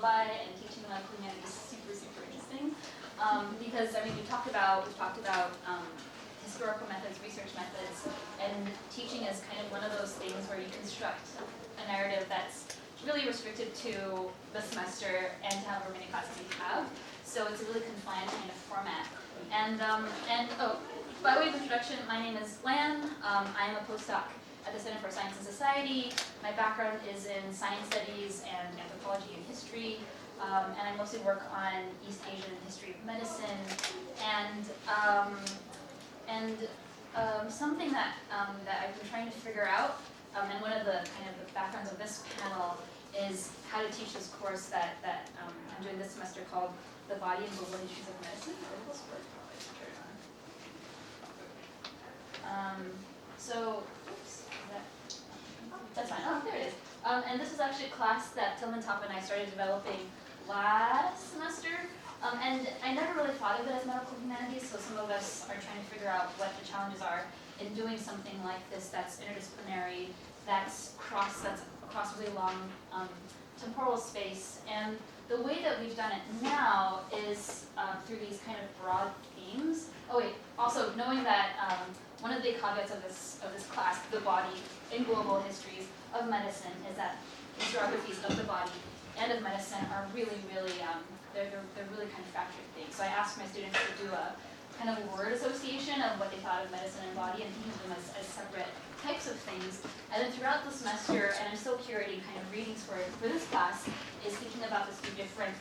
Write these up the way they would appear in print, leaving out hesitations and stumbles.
syllabi and teaching medical humanities is super, super interesting. Because, I mean, we've talked about historical methods, research methods, and teaching is kind of one of those things where you construct a narrative that's really restricted to the semester and to however many classes you have. So it's a really confined kind of format. And by way of introduction, my name is Lan. I am a postdoc at the Center for Science and Society. My background is in science studies and anthropology and history. And I mostly work on East Asian history of medicine. And something that I've been trying to figure out, and one of the kind of the backgrounds of this panel is how to teach this course that I'm doing this semester called The Body and Global Histories of Medicine. So, oops, that's fine. Oh, there it is. And this is actually a class that Tillman Top and I started developing last semester. And I never really thought of it as medical humanities, so some of us are trying to figure out what the challenges are in doing something like this that's interdisciplinary, that's across really long temporal space. And the way that we've done it now is through these kind of broad themes. Oh wait, also knowing that one of the caveats of this class, the body in global histories of medicine, is that historiographies of the body and of medicine are really, really, they're really kind of fractured things. So I asked my students to do a kind of word association of what they thought of medicine and body and think of them as separate types of things. And then throughout the semester, and I'm still curating kind of readings for this class, is thinking about these two different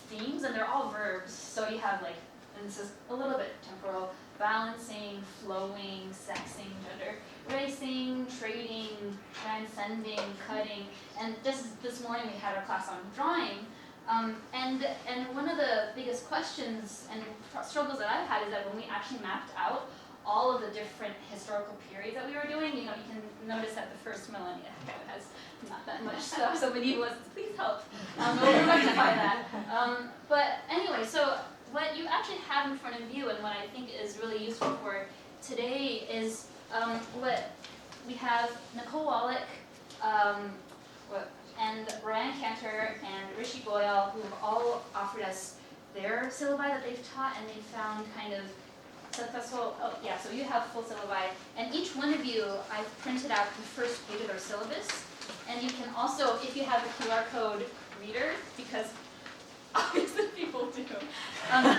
themes, and they're all verbs. So you have like, and this is a little bit temporal, balancing, flowing, sexing, gender, racing, trading, transcending, cutting. And just this morning we had a class on drawing. And one of the biggest questions and struggles that I've had is that when we actually mapped out all of the different historical periods that we were doing, you can notice that the first millennia has not that much stuff, so medievalists, please help. We'll rectify that. But anyway, so what you actually have in front of you and what I think is really useful for today is what we have Nicole Wallack, and Roanne Kantor and Rishi Goyal, who have all offered us their syllabi that they've taught, and they found kind of successful, so you have full syllabi, and each one of you, I've printed out the first page of their syllabus, and you can also, if you have a QR code reader, because obviously people do, you can also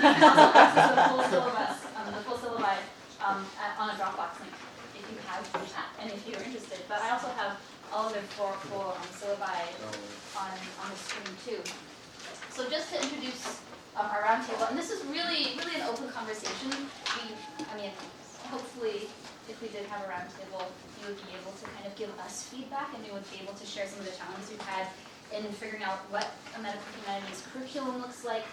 access the full syllabus, the full syllabi on a Dropbox link if you have that, and if you're interested. But I also have all of their full syllabi on the screen too. So just to introduce our roundtable, and this is really, really an open conversation. Hopefully, if we did have a roundtable, you would be able to kind of give us feedback, and we would be able to share some of the challenges we've had in figuring out what a medical humanities curriculum looks like,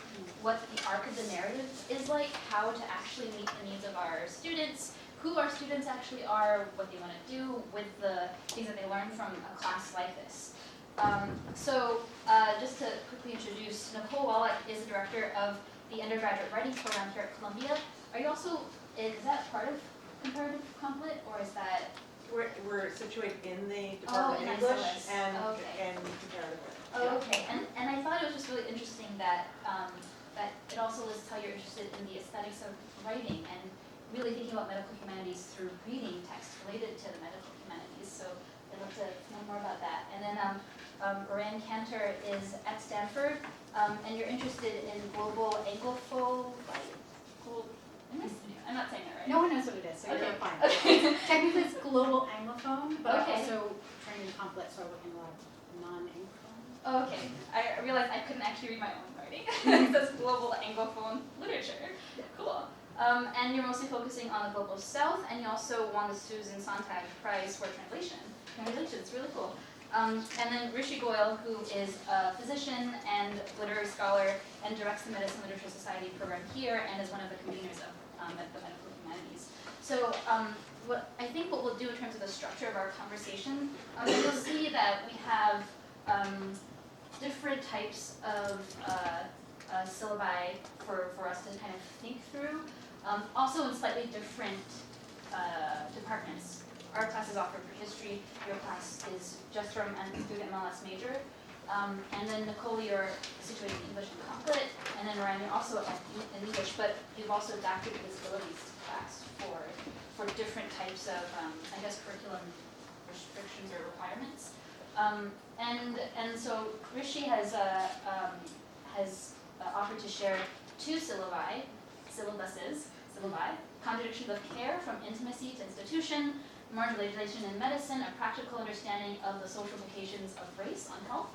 what the arc of the narrative is like, how to actually meet the needs of our students, who our students actually are, what they want to do with the things that they learn from a class like this. Just to quickly introduce, Nicole Wallack is the director of the undergraduate writing program here at Columbia. Are you also, is that part of Comparative Complet, or is that? We're situated in the Department of English and Comparative. Oh, okay. And I thought it was just really interesting that that it also lists how you're interested in the aesthetics of writing and really thinking about medical humanities through reading texts related to the medical humanities. So I'd love to know more about that. And then Roanne Kantor is at Stanford, and you're interested in global anglophone. I'm not saying that right. No one knows what it is, so okay. you're fine. Okay. Technically it's global anglophone, but okay. also training complet, so I work in a lot of non-anglophone. Oh, okay. I realized I couldn't actually read my own writing. It says global anglophone literature. Cool. And you're mostly focusing on the global south, and you also won the Susan Sontag Prize for translation. Congratulations, really cool. And then Rishi Goyal, who is a physician and literary scholar and directs the Medicine Literature Society program here and is one of the conveners of the medical humanities. So what we'll do in terms of the structure of our conversation, you'll see that we have different types of syllabi for us to kind of think through, also in slightly different departments. Our class is offered for history, your class is just from and through the MLS major. And then Nicole, you're situated in English and Complet, and then Roanne, you're also in English, but you've also adapted the disabilities class for different types of, I guess, curriculum restrictions or requirements. And so Rishi has offered to share 2 syllabuses, Contradictions of Care from Intimacy to Institution, Marginalization in Medicine, a practical understanding of the social implications of race on health.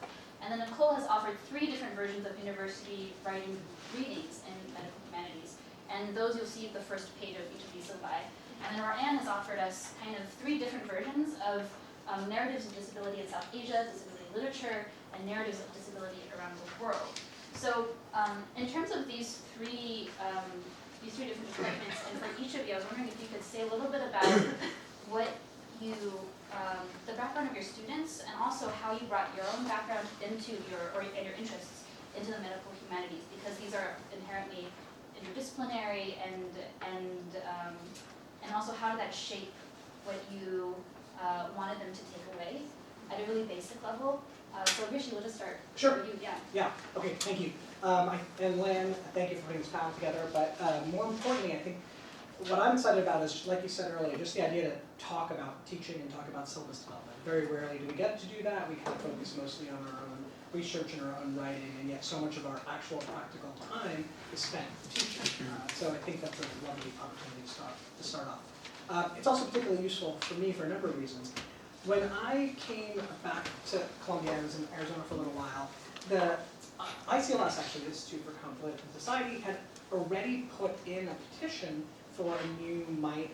And then Nicole has offered 3 different versions of university writing readings in medical humanities. And those you'll see at the first page of each of these syllabi. And then Roanne has offered us kind of 3 different versions of narratives of disability in South Asia, disability literature, and narratives of disability around the world. So in terms of these three different departments, and for each of you, I was wondering if you could say a little bit about what you, the background of your students, and also how you brought your own background into and your interests into the medical humanities, because these are inherently interdisciplinary, and also how did that shape what you wanted them to take away at a really basic level. So Rishi, we'll just start with you. Yeah, okay, thank you. And Lan, thank you for putting this panel together, but more importantly, I think what I'm excited about is, like you said earlier, just the idea to talk about teaching and talk about syllabus development. Very rarely do we get to do that. We kind of focus mostly on our own research and our own writing, and yet so much of our actual practical time is spent teaching. So I think that's a lovely opportunity to start off. It's also particularly useful for me for a number of reasons. When I came back to Columbia, I was in Arizona for a little while, the ICLS, actually, the Institute for Comparative Society, had already put in a petition for a new,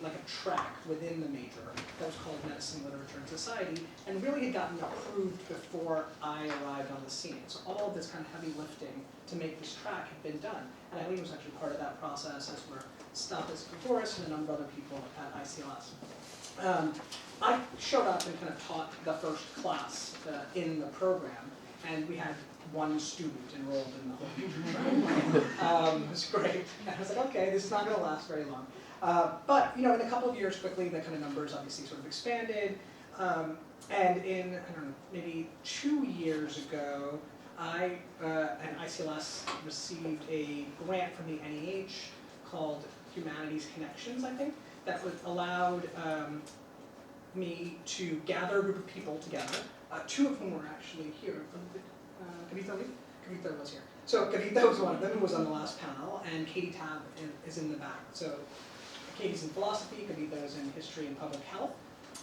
like a track within the major that was called Medicine, Literature, and Society, and really had gotten approved before I arrived on the scene. So all of this kind of heavy lifting to make this track had been done. And Eileen was actually part of that process, as were Stanford and a number of other people at ICLS. I showed up and kind of taught the first class in the program, and we had one student enrolled in the whole major track. It was great. And I was like, okay, this is not going to last very long. But in a couple of years, quickly, the kind of numbers obviously sort of expanded. And in, I don't know, maybe 2 years ago, I and ICLS received a grant from the NEH called Humanities Connections, I think, that allowed me to gather a group of people together, 2 of whom were actually here. Kavitha was here. So Kavitha was one of them who was on the last panel, and Katie Tab is in the back. So Katie's in philosophy, Kavitha is in history and public health,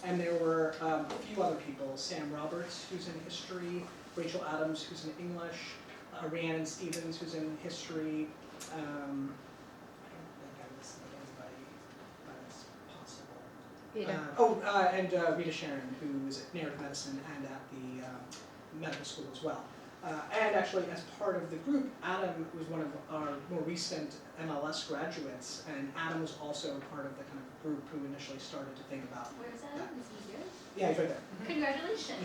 and there were a few other people, Sam Roberts, who's in history, Rachel Adams, who's in English, Rhiannon Stevens, who's in history, I don't think I missed anybody, but it's possible. And Rita Sharon, who is at narrative medicine and at the medical school as well. And actually, as part of the group, Adam was one of our more recent MLS graduates, and Adam was also part of the kind of group who initially started to think about. Where is Adam? Is he here? Yeah, he's right there. Congratulations.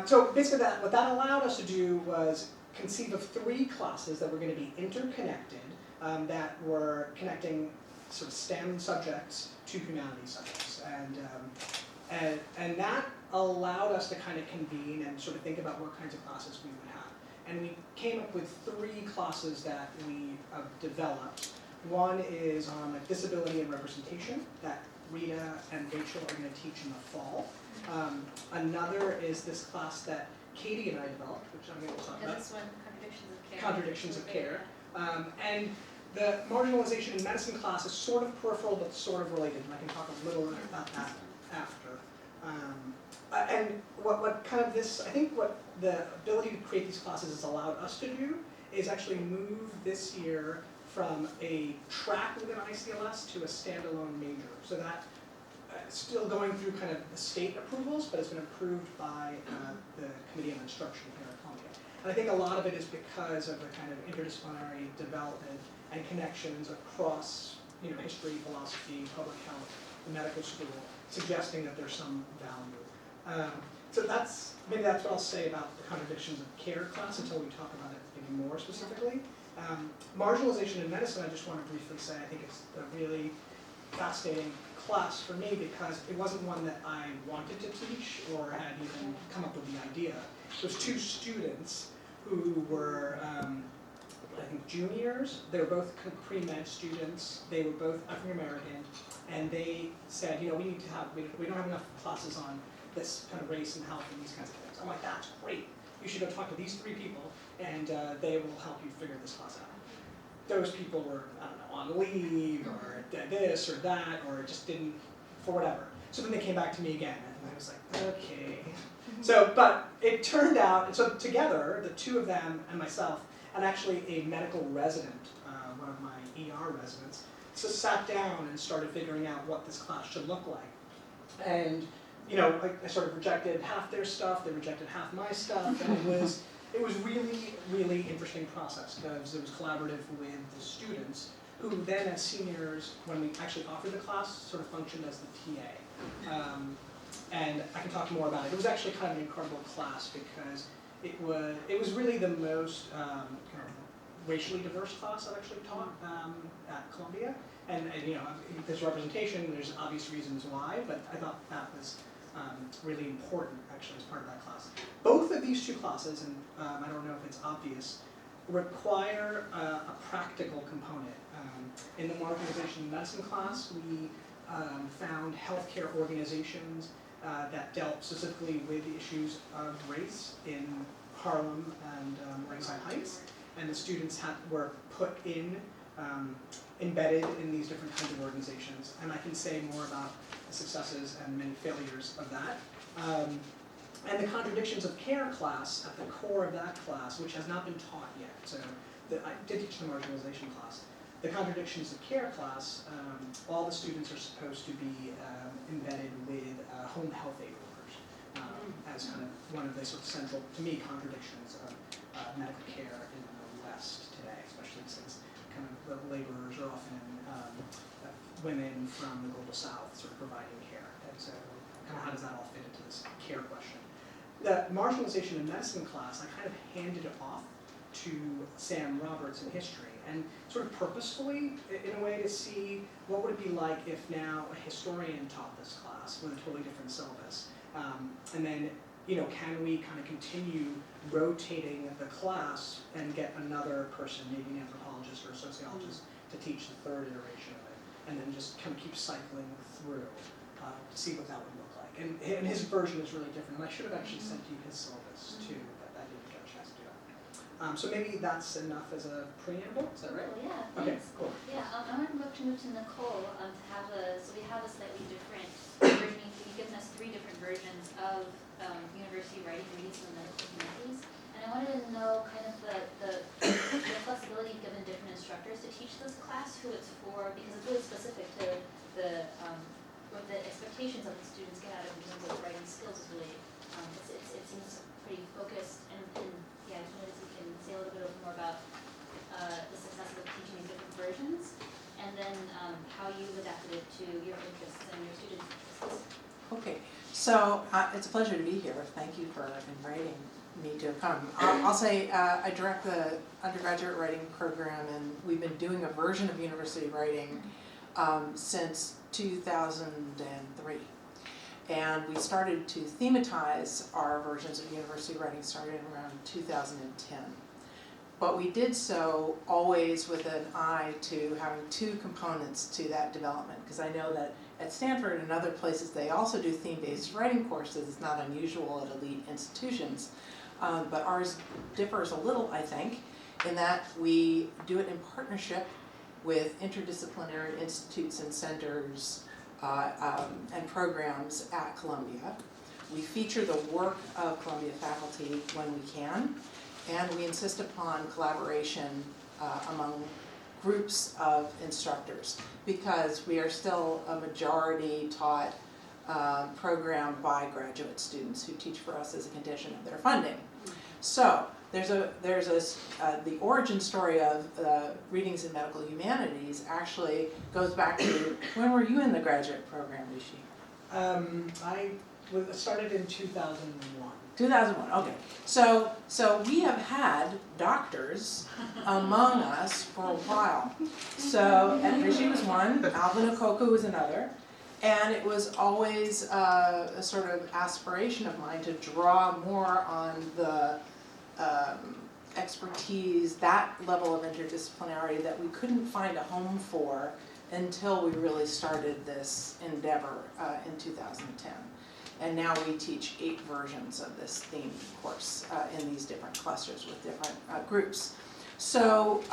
So basically, what that allowed us to do was conceive of 3 classes that were going to be interconnected, that were connecting sort of STEM subjects to humanities subjects, and that allowed us to kind of convene and sort of think about what kinds of classes we would have. And we came up with 3 classes that we developed. One is on disability and representation that Rita and Rachel are going to teach in the fall. Another is this class that Katie and I developed, which I'm going to talk about. This one, Contradictions of Care. And the Marginalization in Medicine class is sort of peripheral but sort of related, and I can talk a little bit about that after. And what kind of this, I think what the ability to create these classes has allowed us to do is actually move this year from a track within ICLS to a standalone major. So that still going through kind of the state approvals, but it's been approved by the Committee on Instruction here at Columbia. And I think a lot of it is because of the kind of interdisciplinary development and connections across history, philosophy, public health, the medical school, suggesting that there's some value. So maybe that's what I'll say about the Contradictions of Care class until we talk about it maybe more specifically. Marginalization in Medicine, I just want to briefly say, I think it's a really fascinating class for me because it wasn't one that I wanted to teach or had even come up with the idea. It was two students who were, I think, juniors. They were both pre-med students. They were both African American, and they said, you know, we don't have enough classes on this kind of race and health and these kinds of things. I'm like, that's great. You should go talk to these 3 people, and they will help you figure this class out. Those people were, I don't know, on leave, or this or that, or just didn't, for whatever. So then they came back to me again, and I was like, okay. So, but it turned out, and so together, the 2 of them and myself, and actually a medical resident, one of my ER residents, so sat down and started figuring out what this class should look like. And, you know, I sort of rejected half their stuff, they rejected half my stuff, and it was really, really interesting process because it was collaborative with the students who then as seniors, when we actually offered the class, sort of functioned as the TA. And I can talk more about it. It was actually kind of an incredible class because it was really the most kind of racially diverse class I've actually taught at Columbia. And you know, there's representation, there's obvious reasons why, but I thought that was really important actually as part of that class. Both of these 2 classes, and I don't know if it's obvious, require a practical component. In the Marginalization and Medicine class, we found healthcare organizations that dealt specifically with the issues of race in Harlem and Ringside Heights, and the students were put in, embedded in these different kinds of organizations, and I can say more about the successes and many failures of that. And the Contradictions of Care class, at the core of that class, which has not been taught yet, so I did teach the Marginalization class. The Contradictions of Care class, all the students are supposed to be embedded with home health aid workers as kind of one of the sort of central, to me, contradictions of medical care in the West today, especially since kind of the laborers are often women from the Global South sort of providing care. And so kind of how does that all fit into this care question? The Marginalization and Medicine class, I kind of handed it off to Sam Roberts in history, and sort of purposefully, in a way, to see what would it be like if now a historian taught this class with a totally different syllabus. And then, you know, can we kind of continue rotating the class and get another person, maybe an anthropologist or a sociologist, to teach the 3rd iteration of it, and then just kind of keep cycling through to see what that would look like. And his version is really different, and I should have actually sent you his syllabus too, but I didn't get a chance to do that. So maybe that's enough as a preamble, is that right? Cool, yeah, Okay, thanks. cool. Yeah, I want to move to Nicole so we have a slightly different version. You've given us 3 different versions of university writing reads in the medical humanities. And I wanted to know kind of the flexibility given different instructors to teach this class, who it's for, because it's really specific to what the expectations of the students get out of it in terms of writing skills is really, it seems pretty focused. And yeah, I just wanted to can say a little bit more about the successes of teaching these different versions, and then how you've adapted it to your interests and your students' interests. Okay, so it's a pleasure to be here. Thank you for inviting me to come. I'll say I direct the undergraduate writing program, and we've been doing a version of university writing since 2003. And we started to thematize our versions of university writing starting around 2010. But we did so always with an eye to having 2 components to that development, because I know that at Stanford and other places they also do theme-based writing courses. It's not unusual at elite institutions, but ours differs a little, I think, in that we do it in partnership with interdisciplinary institutes and centers and programs at Columbia. We feature the work of Columbia faculty when we can, and we insist upon collaboration among groups of instructors, because we are still a majority taught program by graduate students who teach for us as a condition of their funding. So the origin story of readings in medical humanities actually goes back to, when were you in the graduate program, Rishi? I started in 2001. 2001, okay. So we have had doctors among us for a while. So, and Rishi was one, Alvin Okoku was another. And it was always a sort of aspiration of mine to draw more on the expertise, that level of interdisciplinarity that we couldn't find a home for until we really started this endeavor in 2010. And now we teach 8 versions of this themed course in these different clusters with different groups. So,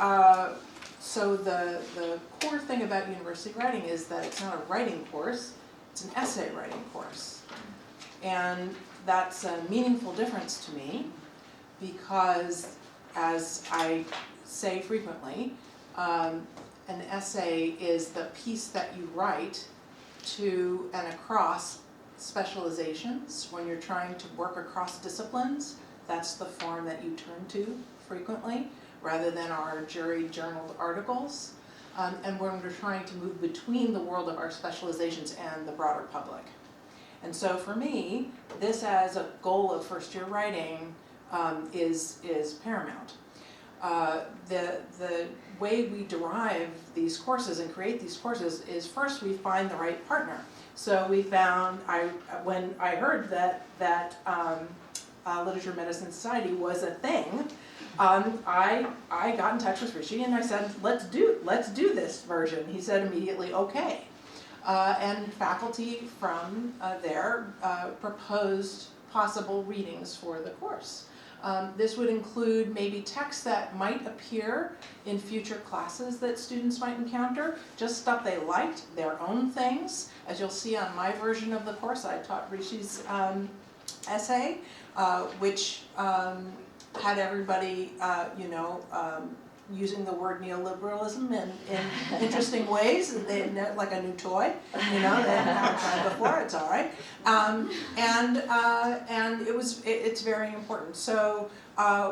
so the core thing about university writing is that it's not a writing course, it's an essay writing course. And that's a meaningful difference to me because, as I say frequently, an essay is the piece that you write to and across specializations. When you're trying to work across disciplines, that's the form that you turn to frequently, rather than our jury-journaled articles. And when we're trying to move between the world of our specializations and the broader public. And so for me, this as a goal of first-year writing is paramount. The way we derive these courses and create these courses is first we find the right partner. So we found, when I heard that Literature Medicine Society was a thing, I got in touch with Rishi and I said, let's do this version. He said immediately, okay. And faculty from there proposed possible readings for the course. This would include maybe texts that might appear in future classes that students might encounter, just stuff they liked, their own things. As you'll see on my version of the course, I taught Rishi's essay, which had everybody, using the word neoliberalism in interesting ways, like a new toy, they hadn't tried before, it's all right. And it's very important. So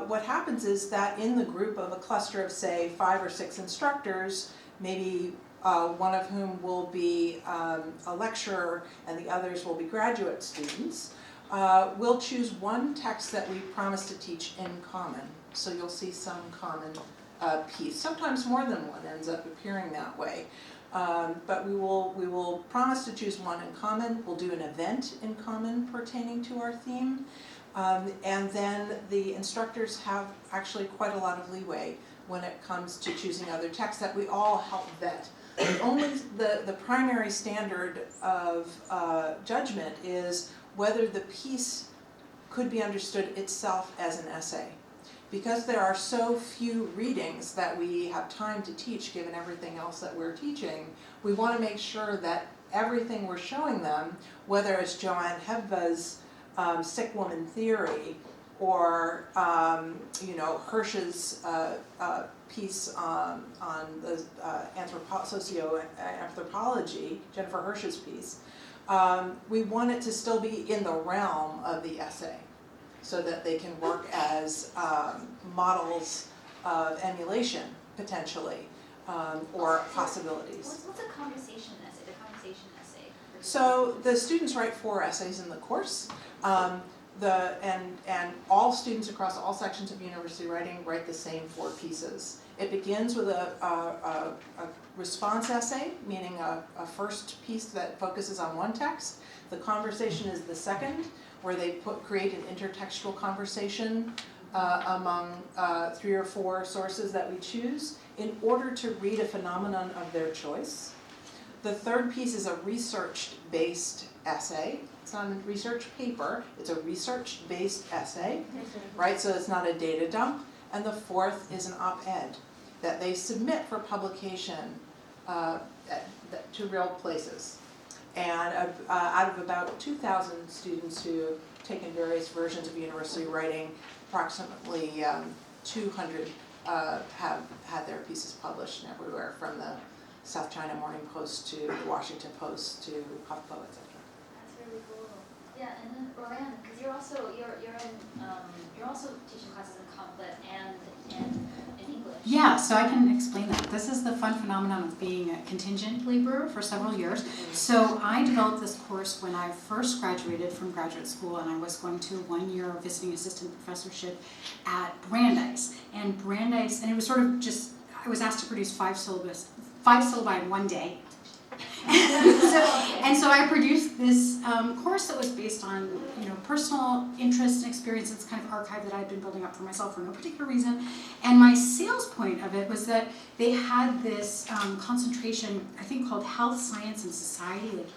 what happens is that in the group of a cluster of, say, 5 or 6 instructors, maybe one of whom will be a lecturer and the others will be graduate students, we'll choose one text that we promise to teach in common. So you'll see some common piece. Sometimes more than one ends up appearing that way. But we will promise to choose one in common. We'll do an event in common pertaining to our theme. And then the instructors have actually quite a lot of leeway when it comes to choosing other texts that we all help vet. Only the primary standard of judgment is whether the piece could be understood itself as an essay. Because there are so few readings that we have time to teach, given everything else that we're teaching, we want to make sure that everything we're showing them, whether it's Joanne Hebba's Sick Woman Theory, or Hirsch's piece on the socio-anthropology, Jennifer Hirsch's piece, we want it to still be in the realm of the essay, so that they can work as models of emulation, potentially, or possibilities. What's a conversation essay, the conversation essay? So the students write 4 essays in the course. And all students across all sections of university writing write the same 4 pieces. It begins with a response essay, meaning a first piece that focuses on one text. The conversation is the second, where they create an intertextual conversation among 3 or 4 sources that we choose in order to read a phenomenon of their choice. The third piece is a research-based essay. It's not a research paper, it's a research-based essay, right? So it's not a data dump. And the fourth is an op-ed that they submit for publication to real places. And out of about 2,000 students who have taken various versions of university writing, approximately 200 have had their pieces published everywhere, from the South China Morning Post to the Washington Post to HuffPo, etc. That's really cool. Yeah, and then Roanne, because you're also teaching classes in Complet and in English. Yeah, so I can explain that. This is the fun phenomenon of being a contingent laborer for several years. So I developed this course when I first graduated from graduate school, and I was going to a 1-year visiting assistant professorship at Brandeis. And it was sort of just, I was asked to produce 5 syllabi in one day. And so I produced this course that was based on, personal interest and experience. It's kind of archive that I had been building up for myself for no particular reason. And my sales point of it was that they had this concentration, I think called Health, Science, and Society, like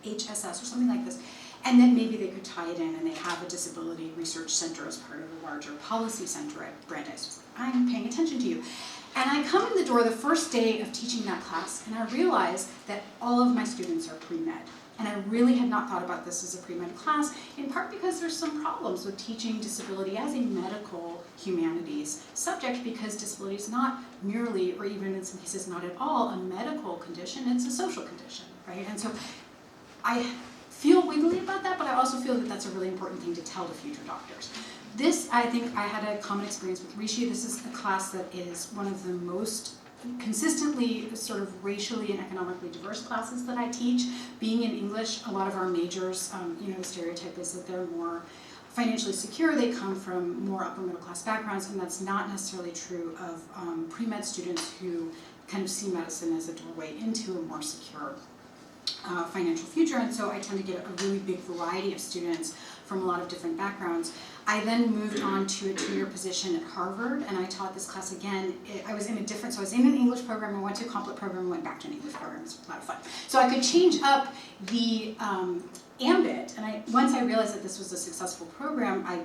HSS or something like this. And then maybe they could tie it in, and they have a disability research center as part of a larger policy center at Brandeis. I'm paying attention to you. And I come in the door the first day of teaching that class, and I realize that all of my students are pre-med. And I really had not thought about this as a pre-med class, in part because there's some problems with teaching disability as a medical humanities subject, because disability is not merely, or even in some cases not at all, a medical condition, it's a social condition, right? And so I feel wiggly about that, but I also feel that that's a really important thing to tell to future doctors. This, I think, I had a common experience with Rishi. This is a class that is one of the most consistently sort of racially and economically diverse classes that I teach. Being in English, a lot of our majors, the stereotype is that they're more financially secure, they come from more upper middle class backgrounds, and that's not necessarily true of pre-med students who kind of see medicine as a doorway into a more secure financial future. And so I tend to get a really big variety of students from a lot of different backgrounds. I then moved on to a 2-year position at Harvard, and I taught this class again. I was in an English program, I went to a complet program, and went back to an English program. It was a lot of fun. So I could change up the ambit, and once I realized that this was a successful program, I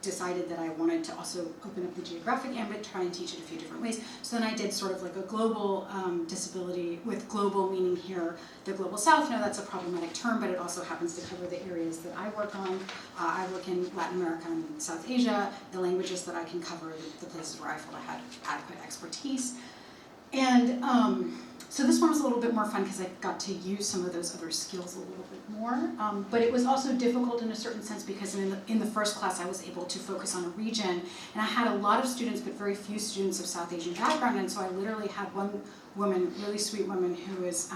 decided that I wanted to also open up the geographic ambit, try and teach it a few different ways. So then I did sort of like a global disability, with global meaning here the global south. Now that's a problematic term, but it also happens to cover the areas that I work on. I work in Latin America and South Asia, the languages that I can cover, the places where I felt I had adequate expertise. And so this one was a little bit more fun because I got to use some of those other skills a little bit more. But it was also difficult in a certain sense because in the first class I was able to focus on a region, and I had a lot of students but very few students of South Asian background, and so I literally had one woman, really sweet woman, who is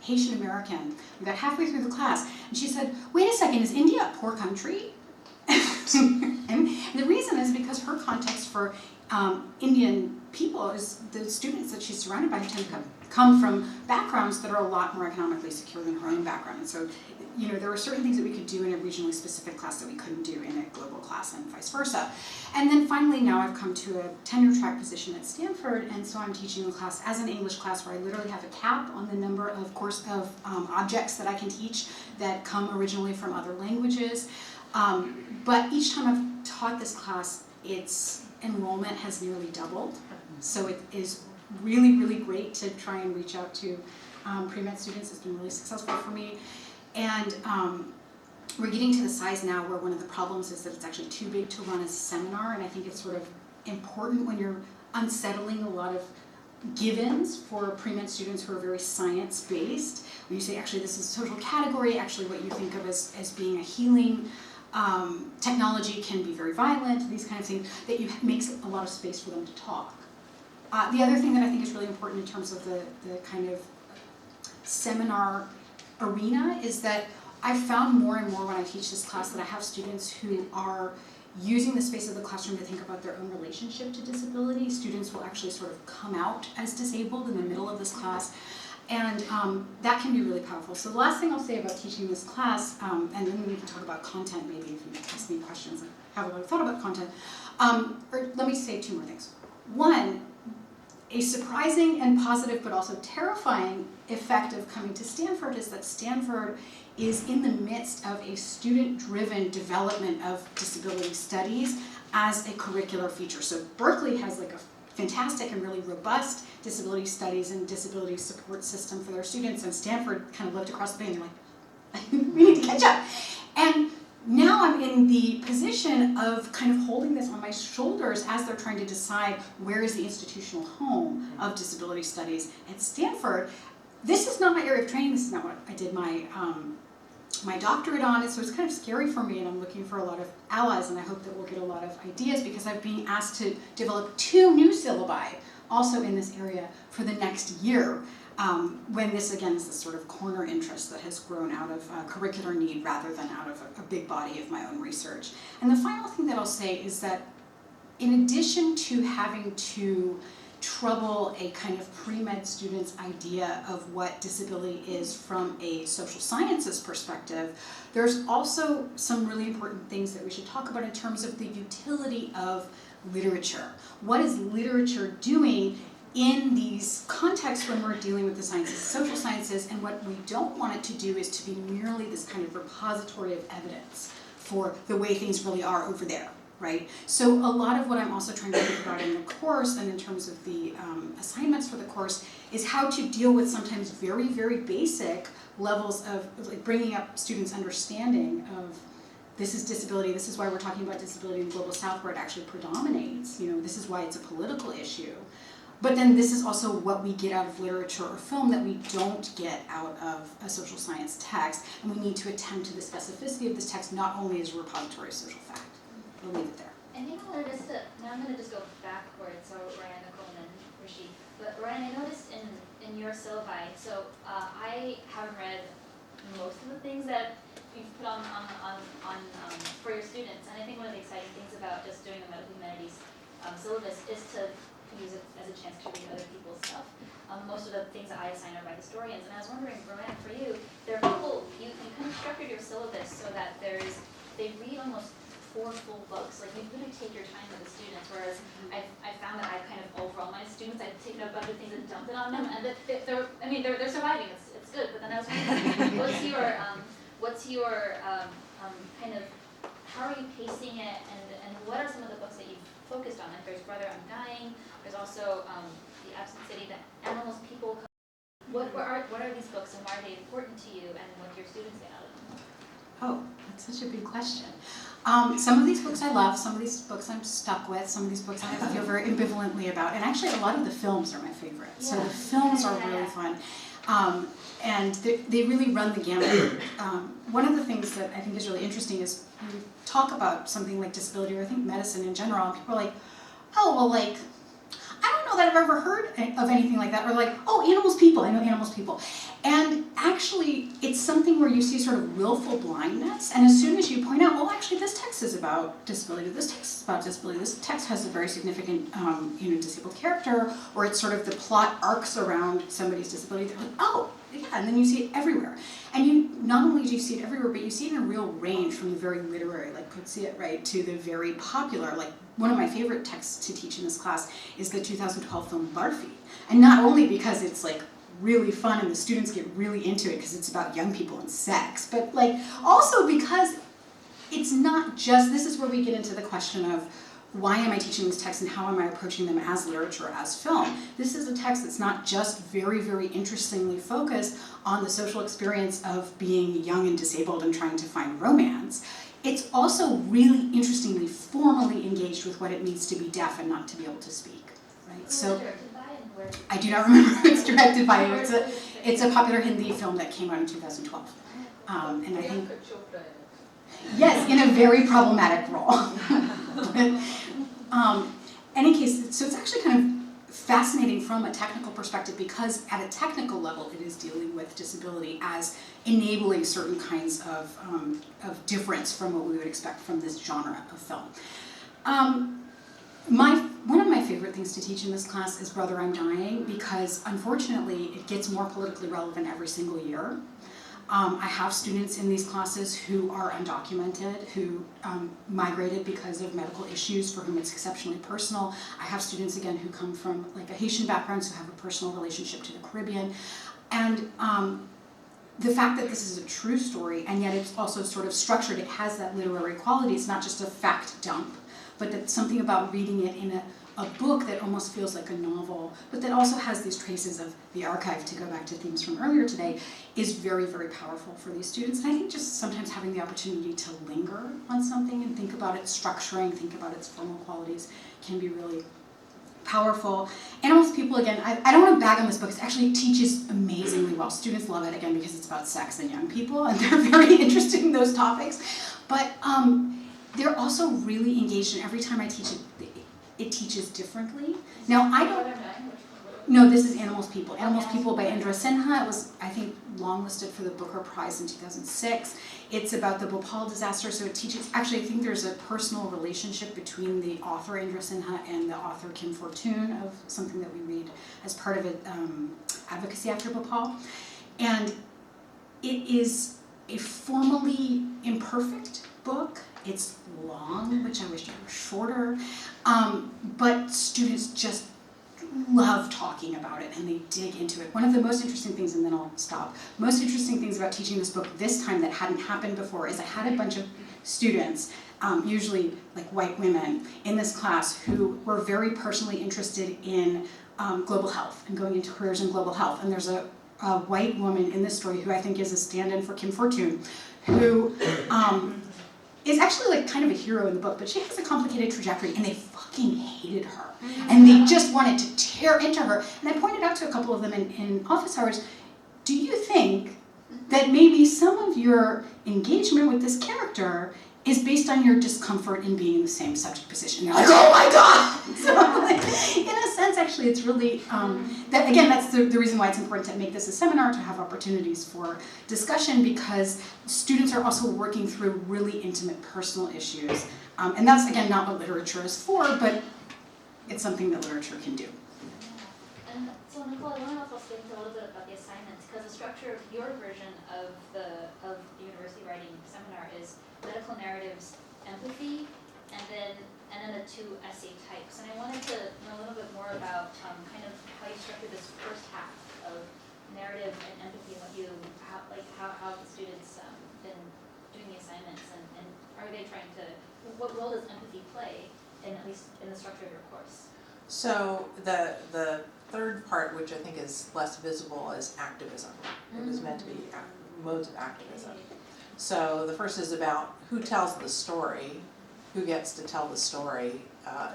Haitian American. We got halfway through the class and she said, "Wait a second, is India a poor country?" And the reason is because her context for Indian people is the students that she's surrounded by tend to come from backgrounds that are a lot more economically secure than her own background. And so, there were certain things that we could do in a regionally specific class that we couldn't do in a global class, and vice versa. And then finally, now I've come to a tenure track position at Stanford, and so I'm teaching a class as an English class where I literally have a cap on the number of objects that I can teach that come originally from other languages. But each time I've taught this class, its enrollment has nearly doubled. So it is really, really great to try and reach out to pre-med students. It's been really successful for me. And we're getting to the size now where one of the problems is that it's actually too big to run as a seminar, and I think it's sort of important when you're unsettling a lot of givens for pre-med students who are very science-based. When you say, actually, this is a social category, actually what you think of as being a healing technology can be very violent, these kind of things, that makes a lot of space for them to talk. The other thing that I think is really important in terms of the kind of seminar arena is that I've found more and more when I teach this class that I have students who are using the space of the classroom to think about their own relationship to disability. Students will actually sort of come out as disabled in the middle of this class, and that can be really powerful. So the last thing I'll say about teaching this class, and then we can talk about content maybe if you ask me questions. I have a lot of thought about content. Or let me say 2 more things. One, a surprising and positive but also terrifying effect of coming to Stanford is that Stanford is in the midst of a student-driven development of disability studies as a curricular feature. So Berkeley has like a fantastic and really robust disability studies and disability support system for their students, and Stanford kind of looked across the bay and they're like, we need to catch up. And now I'm in the position of kind of holding this on my shoulders as they're trying to decide where is the institutional home of disability studies at Stanford. This is not my area of training. This is not what I did my doctorate on. So it's kind of scary for me, and I'm looking for a lot of allies, and I hope that we'll get a lot of ideas because I'm being asked to develop 2 new syllabi also in this area for the next year. When this, again, is this sort of corner interest that has grown out of curricular need rather than out of a big body of my own research. And the final thing that I'll say is that in addition to having to trouble a kind of pre-med student's idea of what disability is from a social sciences perspective, there's also some really important things that we should talk about in terms of the utility of literature. What is literature doing in these contexts when we're dealing with the sciences, social sciences, and what we don't want it to do is to be merely this kind of repository of evidence for the way things really are over there, right? So a lot of what I'm also trying to think about in the course and in terms of the assignments for the course is how to deal with sometimes very, very basic levels of like bringing up students' understanding of this is disability, this is why we're talking about disability in the Global South where it actually predominates, this is why it's a political issue. But then this is also what we get out of literature or film that we don't get out of a social science text, and we need to attend to the specificity of this text not only as a repository of social fact. We'll leave it there. I think I noticed that, now I'm going to just go backwards, so Roanne, Nicole, and then Rishi. But Roanne, I noticed in your syllabi, so I haven't read most of the things that you've put on for your students, and I think one of the exciting things about just doing the medical humanities syllabus is to use it as a chance to read other people's stuff. Most of the things that I assign are by historians, and I was wondering, Roanne, for you, there are people, you kind of structured your syllabus so that they read almost 4 full books, like you really take your time with the students, whereas I found that I kind of overwhelm my students, I've taken a bunch of things and dumped it on them, and they're surviving, it's good, but then I was wondering, what's your kind of, how are you pacing it, and what are some of the books that you've focused on? Like there's Brother, I'm Dying, there's also The Absent City, The Animals, People. What are these books and why are they important to you and what do your students get out of them? Oh, that's such a big question. Some of these books I love, some of these books I'm stuck with, some of these books I feel very ambivalently about, and actually a lot of the films are my favorite. Yeah. So the films are really fun. And they really run the gamut. One of the things that I think is really interesting is we talk about something like disability, or I think medicine in general, and people are like, oh, well, like, I don't know that I've ever heard of anything like that, or like, oh, animals, people, I know animals, people. And actually, it's something where you see sort of willful blindness, and as soon as you point out, well, actually, this text is about disability, this text is about disability, this text has a very significant, disabled character, or it's sort of the plot arcs around somebody's disability, they're like, oh, yeah, and then you see it everywhere. And you not only do you see it everywhere, but you see it in a real range from the very literary, like Coetzee, right, to the very popular. Like one of my favorite texts to teach in this class is the 2012 film Barfi. And not only because it's like really fun and the students get really into it because it's about young people and sex, but like also because it's not just, this is where we get into the question of why am I teaching these texts and how am I approaching them as literature, as film? This is a text that's not just very, very interestingly focused on the social experience of being young and disabled and trying to find romance. It's also really interestingly formally engaged with what it means to be deaf and not to be able to speak, right? So I do not remember who it's directed by. It's a popular Hindi film that came out in 2012. And I think, yes, in a very problematic role. Any case, so it's actually kind of fascinating from a technical perspective because at a technical level it is dealing with disability as enabling certain kinds of difference from what we would expect from this genre of film. One of my favorite things to teach in this class is Brother, I'm Dying because unfortunately it gets more politically relevant every single year. I have students in these classes who are undocumented, who migrated because of medical issues for whom it's exceptionally personal. I have students, again, who come from like a Haitian background, who have a personal relationship to the Caribbean. And the fact that this is a true story, and yet it's also sort of structured, it has that literary quality, it's not just a fact dump, but that something about reading it in a book that almost feels like a novel, but that also has these traces of the archive, to go back to themes from earlier today, is very, very powerful for these students. And I think just sometimes having the opportunity to linger on something and think about its structuring, think about its formal qualities can be really powerful. Animals, People, again, I don't want to bag on this book. It actually teaches amazingly well. Students love it, again, because it's about sex and young people, and they're very interested in those topics. But they're also really engaged, and every time I teach it, it teaches differently. Now, I don't... No, this is Animals People. Animals Animals People by People. Indra Sinha. It was, I think, longlisted for the Booker Prize in 2006. It's about the Bhopal disaster, so it teaches, actually I think there's a personal relationship between the author Indra Sinha and the author Kim Fortune of something that we read as part of advocacy after Bhopal. And it is a formally imperfect book. It's long, which I wish it were shorter, but students just love talking about it and they dig into it. One of the most interesting things, and then I'll stop, most interesting things about teaching this book this time that hadn't happened before is I had a bunch of students, usually like white women, in this class who were very personally interested in global health and going into careers in global health. And there's a white woman in this story who I think is a stand-in for Kim Fortune, who is actually like kind of a hero in the book, but she has a complicated trajectory and they fucking hated her. And they just wanted to tear into her. And I pointed out to a couple of them in office hours, do you think that maybe some of your engagement with this character is based on your discomfort in being in the same subject position? And they're like, oh my God! So like, in a sense, actually, it's really, that again, that's the reason why it's important to make this a seminar, to have opportunities for discussion, because students are also working through really intimate personal issues. And that's, again, not what literature is for, but it's something that literature can do. And so Nicole, I want to also speak a little bit about the assignments, because the structure of your version of the university writing seminar is medical narratives, empathy, and then the two essay types. And I wanted to know a little bit more about kind of how you structured this first half of narrative and empathy, and how the students been doing the assignments, and are they trying to, what role does empathy play in, at least in the structure of your course? So the third part, which I think is less visible, is activism. It was meant to be modes of activism. So the first is about who tells the story, who gets to tell the story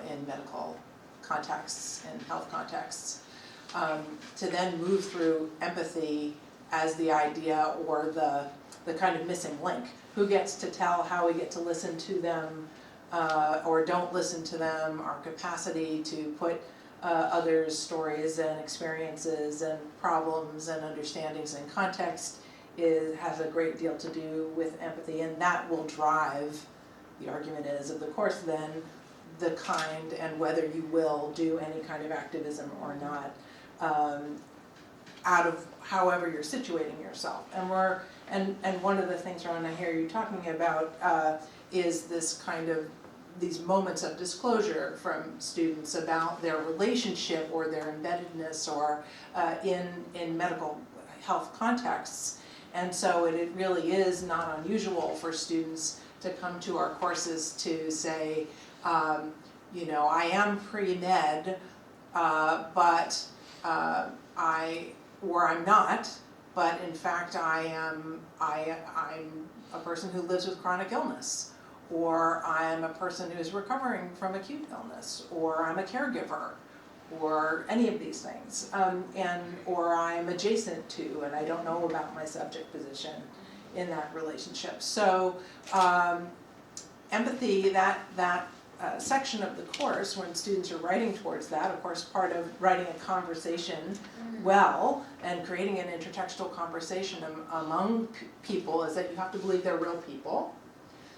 in medical contexts and health contexts, to then move through empathy as the idea or the kind of missing link. Who gets to tell, how we get to listen to them, or don't listen to them, our capacity to put others' stories and experiences and problems and understandings in context has a great deal to do with empathy, and that will drive, the argument is of the course then, the kind and whether you will do any kind of activism or not, out of however you're situating yourself. And one of the things, Roanne, I hear you talking about is this kind of these moments of disclosure from students about their relationship or their embeddedness or in medical health contexts. And so it really is not unusual for students to come to our courses to say, you know, I am pre-med, but I'm not, but in fact I'm a person who lives with chronic illness, or I'm a person who is recovering from acute illness, or I'm a caregiver, or any of these things, or I'm adjacent to, and I don't know about my subject position in that relationship. So empathy, that section of the course, when students are writing towards that, of course part of writing a conversation well and creating an intertextual conversation among people is that you have to believe they're real people.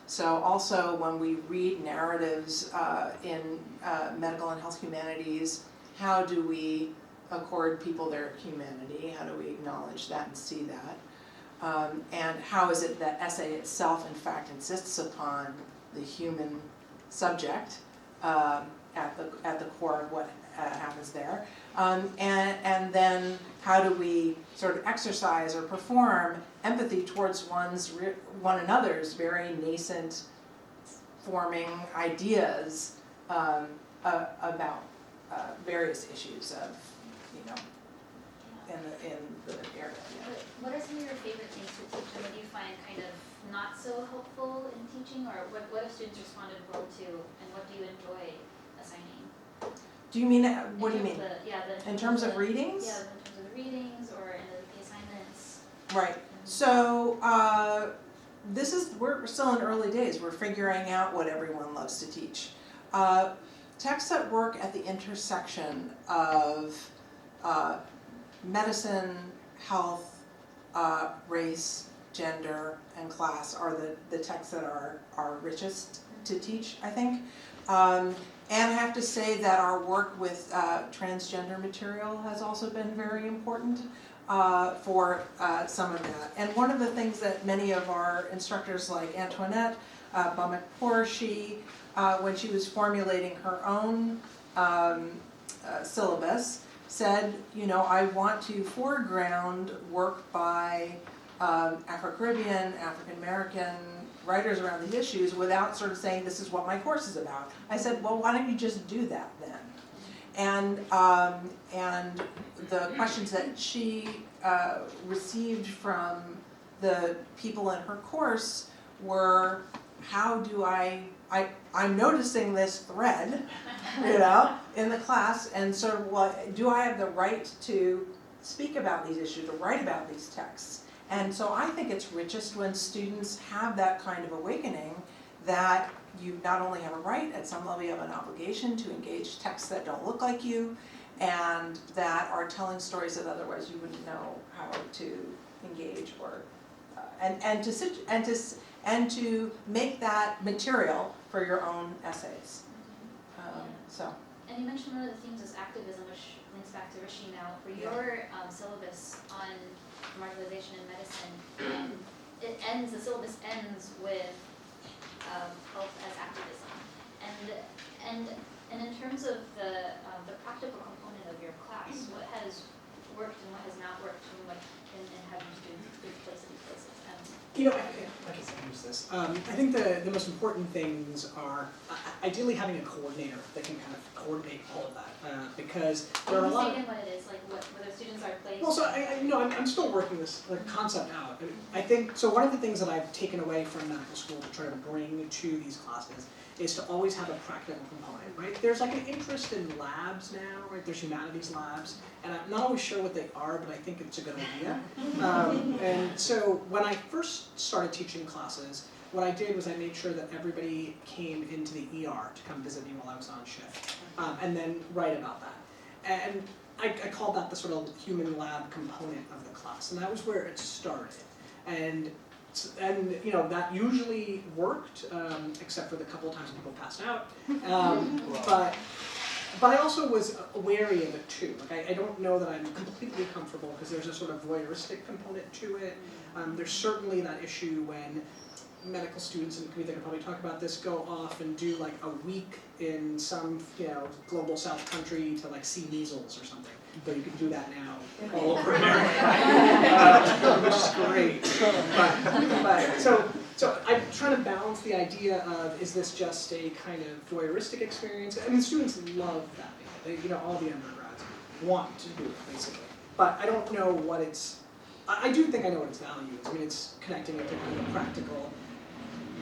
So also when we read narratives in medical and health humanities, how do we accord people their humanity? How do we acknowledge that and see that? And how is it that essay itself in fact insists upon the human subject at the core of what happens there? And then how do we sort of exercise or perform empathy towards one another's very nascent forming ideas about various issues of, you know, in the area. Yeah. What are some of your favorite things to teach, and what do you find kind of not so helpful in teaching, or what have students responded well to, and what do you enjoy assigning? Do you mean, what do you mean? In terms of readings? Yeah, in terms of the readings or in the assignments. Right. So we're still in early days. We're figuring out what everyone loves to teach. Texts that work at the intersection of medicine, health, race, gender, and class are the texts that are richest to teach, I think. And I have to say that our work with transgender material has also been very important for some of that. And one of the things that many of our instructors like Antoinette Bamekpourshi, when she was formulating her own syllabus, said, you know, I want to foreground work by Afro-Caribbean, African-American writers around these issues without sort of saying this is what my course is about. I said, well, why don't you just do that then? And the questions that she received from the people in her course were, how do I'm noticing this thread, you know, in the class, and sort of what, do I have the right to speak about these issues, to write about these texts? And so I think it's richest when students have that kind of awakening that you not only have a right, at some level you have an obligation to engage texts that don't look like you, and that are telling stories that otherwise you wouldn't know how to engage, or and to make that material for your own essays. So. And you mentioned one of the themes is activism, which links back to Rishi now. For your syllabus on marginalization in medicine, the syllabus ends with health as activism. And in terms of the practical component of your class, what has worked and what has not worked, and what and having students place in these places? You know, I can use this. I think the most important things are ideally having a coordinator that can kind of coordinate all of that, because there are a lot. Can you say again what it is, like whether students are placed? Well, so I'm still working this concept out. I think so. One of the things that I've taken away from medical school to try to bring to these classes is to always have a practical component, right? There's like an interest in labs now, right? There's humanities labs, and I'm not always sure what they are, but I think it's a good idea. And so when I first started teaching classes, what I did was I made sure that everybody came into the ER to come visit me while I was on shift, and then write about that. And I called that the sort of human lab component of the class, and that was where it started. And you know, that usually worked, except for the couple of times people passed out. But I also was wary of it too. Like I don't know that I'm completely comfortable, because there's a sort of voyeuristic component to it. There's certainly that issue when medical students, and they could probably talk about this, go off and do like a week in some, you know, global south country to like see measles or something. Though you can do that now all over America, which is great. But so I'm trying to balance the idea of, is this just a kind of voyeuristic experience? I mean, students love that. You know, all the undergrads want to do it, basically. But I don't know what it's. I do think I know what its value is. I mean, it's connecting it to kind of practical,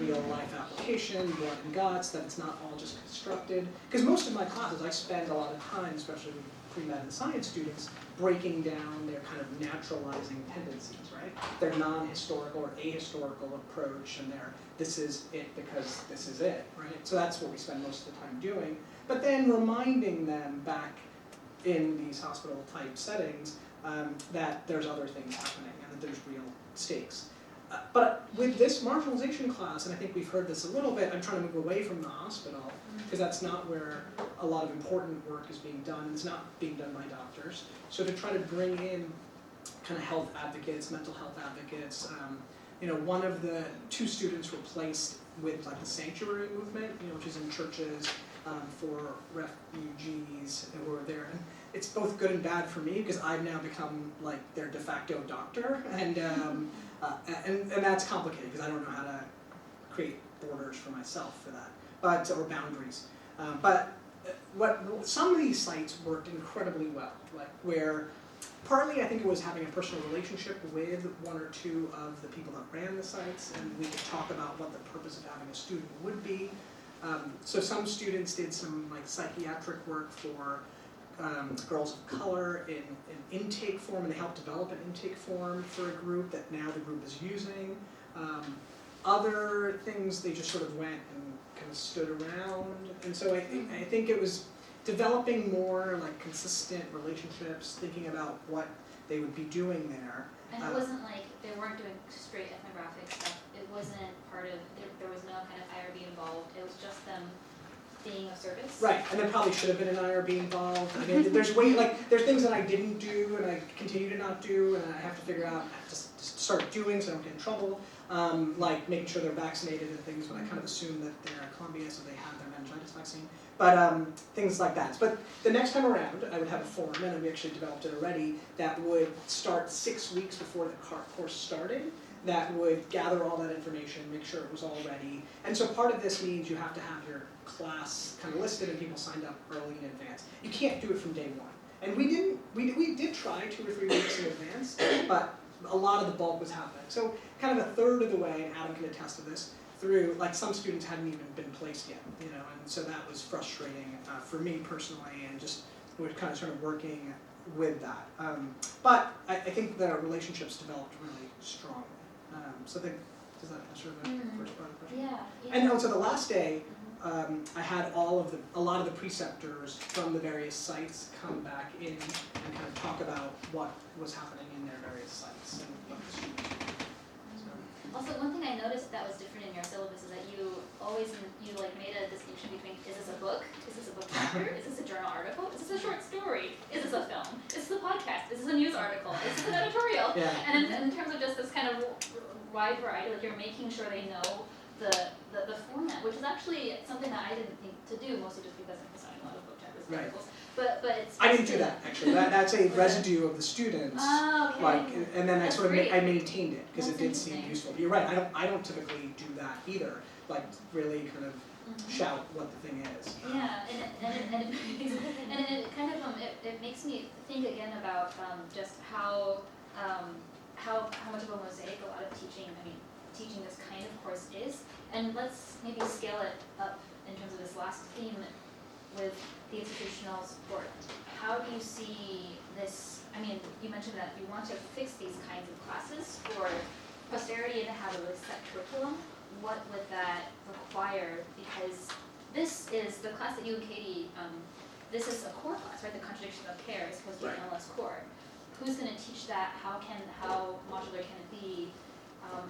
real-life application, blood and guts, that it's not all just constructed. Because most of my classes, I spend a lot of time, especially with pre-med and science students, breaking down their kind of naturalizing tendencies, right? Their non-historical or ahistorical approach, and their this is it because this is it, right? So that's what we spend most of the time doing. But then reminding them back in these hospital-type settings that there's other things happening and that there's real stakes. But with this marginalization class, and I think we've heard this a little bit, I'm trying to move away from the hospital, because that's not where a lot of important work is being done. It's not being done by doctors. So to try to bring in kind of health advocates, mental health advocates, you know, one of the two students were placed with like the sanctuary movement, you know, which is in churches for refugees who are there. And it's both good and bad for me, because I've now become like their de facto doctor, and that's complicated because I don't know how to create borders for myself for that, or boundaries. But some of these sites worked incredibly well, like where partly I think it was having a personal relationship with one or two of the people that ran the sites, and we could talk about what the purpose of having a student would be. So some students did some like psychiatric work for girls of color in intake form, and they helped develop an intake form for a group that now the group is using. Other things, they just sort of went and kind of stood around, and so I think it was developing more like consistent relationships, thinking about what they would be doing there. And it wasn't like they weren't doing straight ethnographic stuff. It wasn't part of, there was no kind of IRB involved. It was just them being of service. Right, and there probably should have been an IRB involved. I mean, there's things that I didn't do and I continue to not do, and I have to figure out just start doing so I don't get in trouble. Like making sure they're vaccinated and things, but I kind of assume that they're at Columbia, so they have their meningitis vaccine. But things like that. But the next time around, I would have a form, and we actually developed it already, that would start 6 weeks before the course started, that would gather all that information, make sure it was all ready. And so part of this means you have to have your class kind of listed and people signed up early in advance. You can't do it from day one. And we did try 2 or 3 weeks in advance, but a lot of the bulk was happening. So kind of a third of the way, and Adam can attest to this, through, like some students hadn't even been placed yet, you know, and so that was frustrating for me personally, and just we're kind of sort of working with that. But I think the relationships developed really strongly. So does that answer the first part of the question? Yeah. And also the last day, I had a lot of the preceptors from the various sites come back in and kind of talk about what was happening in their various sites and what the students were doing. So. Also, one thing I noticed that was different in your syllabus is that you like made a distinction between, is this a book? Is this a book chapter? Is this a journal article? Is this a short story? Is this a film? Is this a podcast? Is this a news article? Is this an editorial? Yeah. And in terms of just this kind of wide variety, like you're making sure they know the format, which is actually something that I didn't think to do, mostly just because I'm designing a lot of book chapters and Right. articles. But it's I didn't do that actually. That's a residue of the students. Oh, okay. Like, and then That's I sort of great. I maintained it because it That's did seem interesting. useful. You're right. I don't typically do that either. Like really kind of shout what the thing is. Yeah, and it kind of it makes me think again about just how much of a mosaic a lot of teaching this kind of course is, and let's maybe scale it up in terms of this last theme with the institutional support. How do you see this? I mean, you mentioned that you want to fix these kinds of classes for posterity and to have a really set curriculum. What would that require? Because this is the class that you and Katie, this is a core class, right? The contradiction of care is supposed to be an LS core. Who's going to teach that? How modular can it be?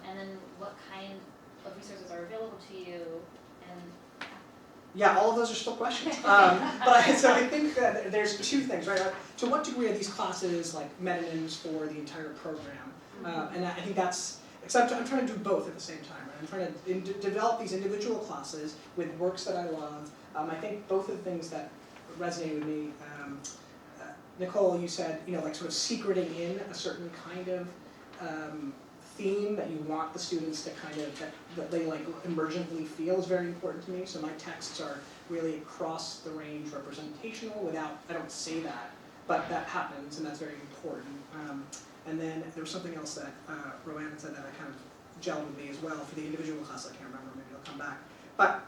And then what kind of resources are available to you? And Yeah, all of those are still questions. So I think that there's 2 things, right? To what degree are these classes like metonyms for the entire program? And I think that's, except I'm trying to do both at the same time. Right? I'm trying to develop these individual classes with works that I love. I think both of the things that resonate with me, Nicole, you said, like sort of secreting in a certain kind of theme that you want the students to kind of, that they like emergently feel is very important to me. So my texts are really across the range representational I don't say that, but that happens and that's very important. And then there was something else that Roanne said that I kind of gelled with me as well for the individual class. I can't remember, maybe it'll come back. But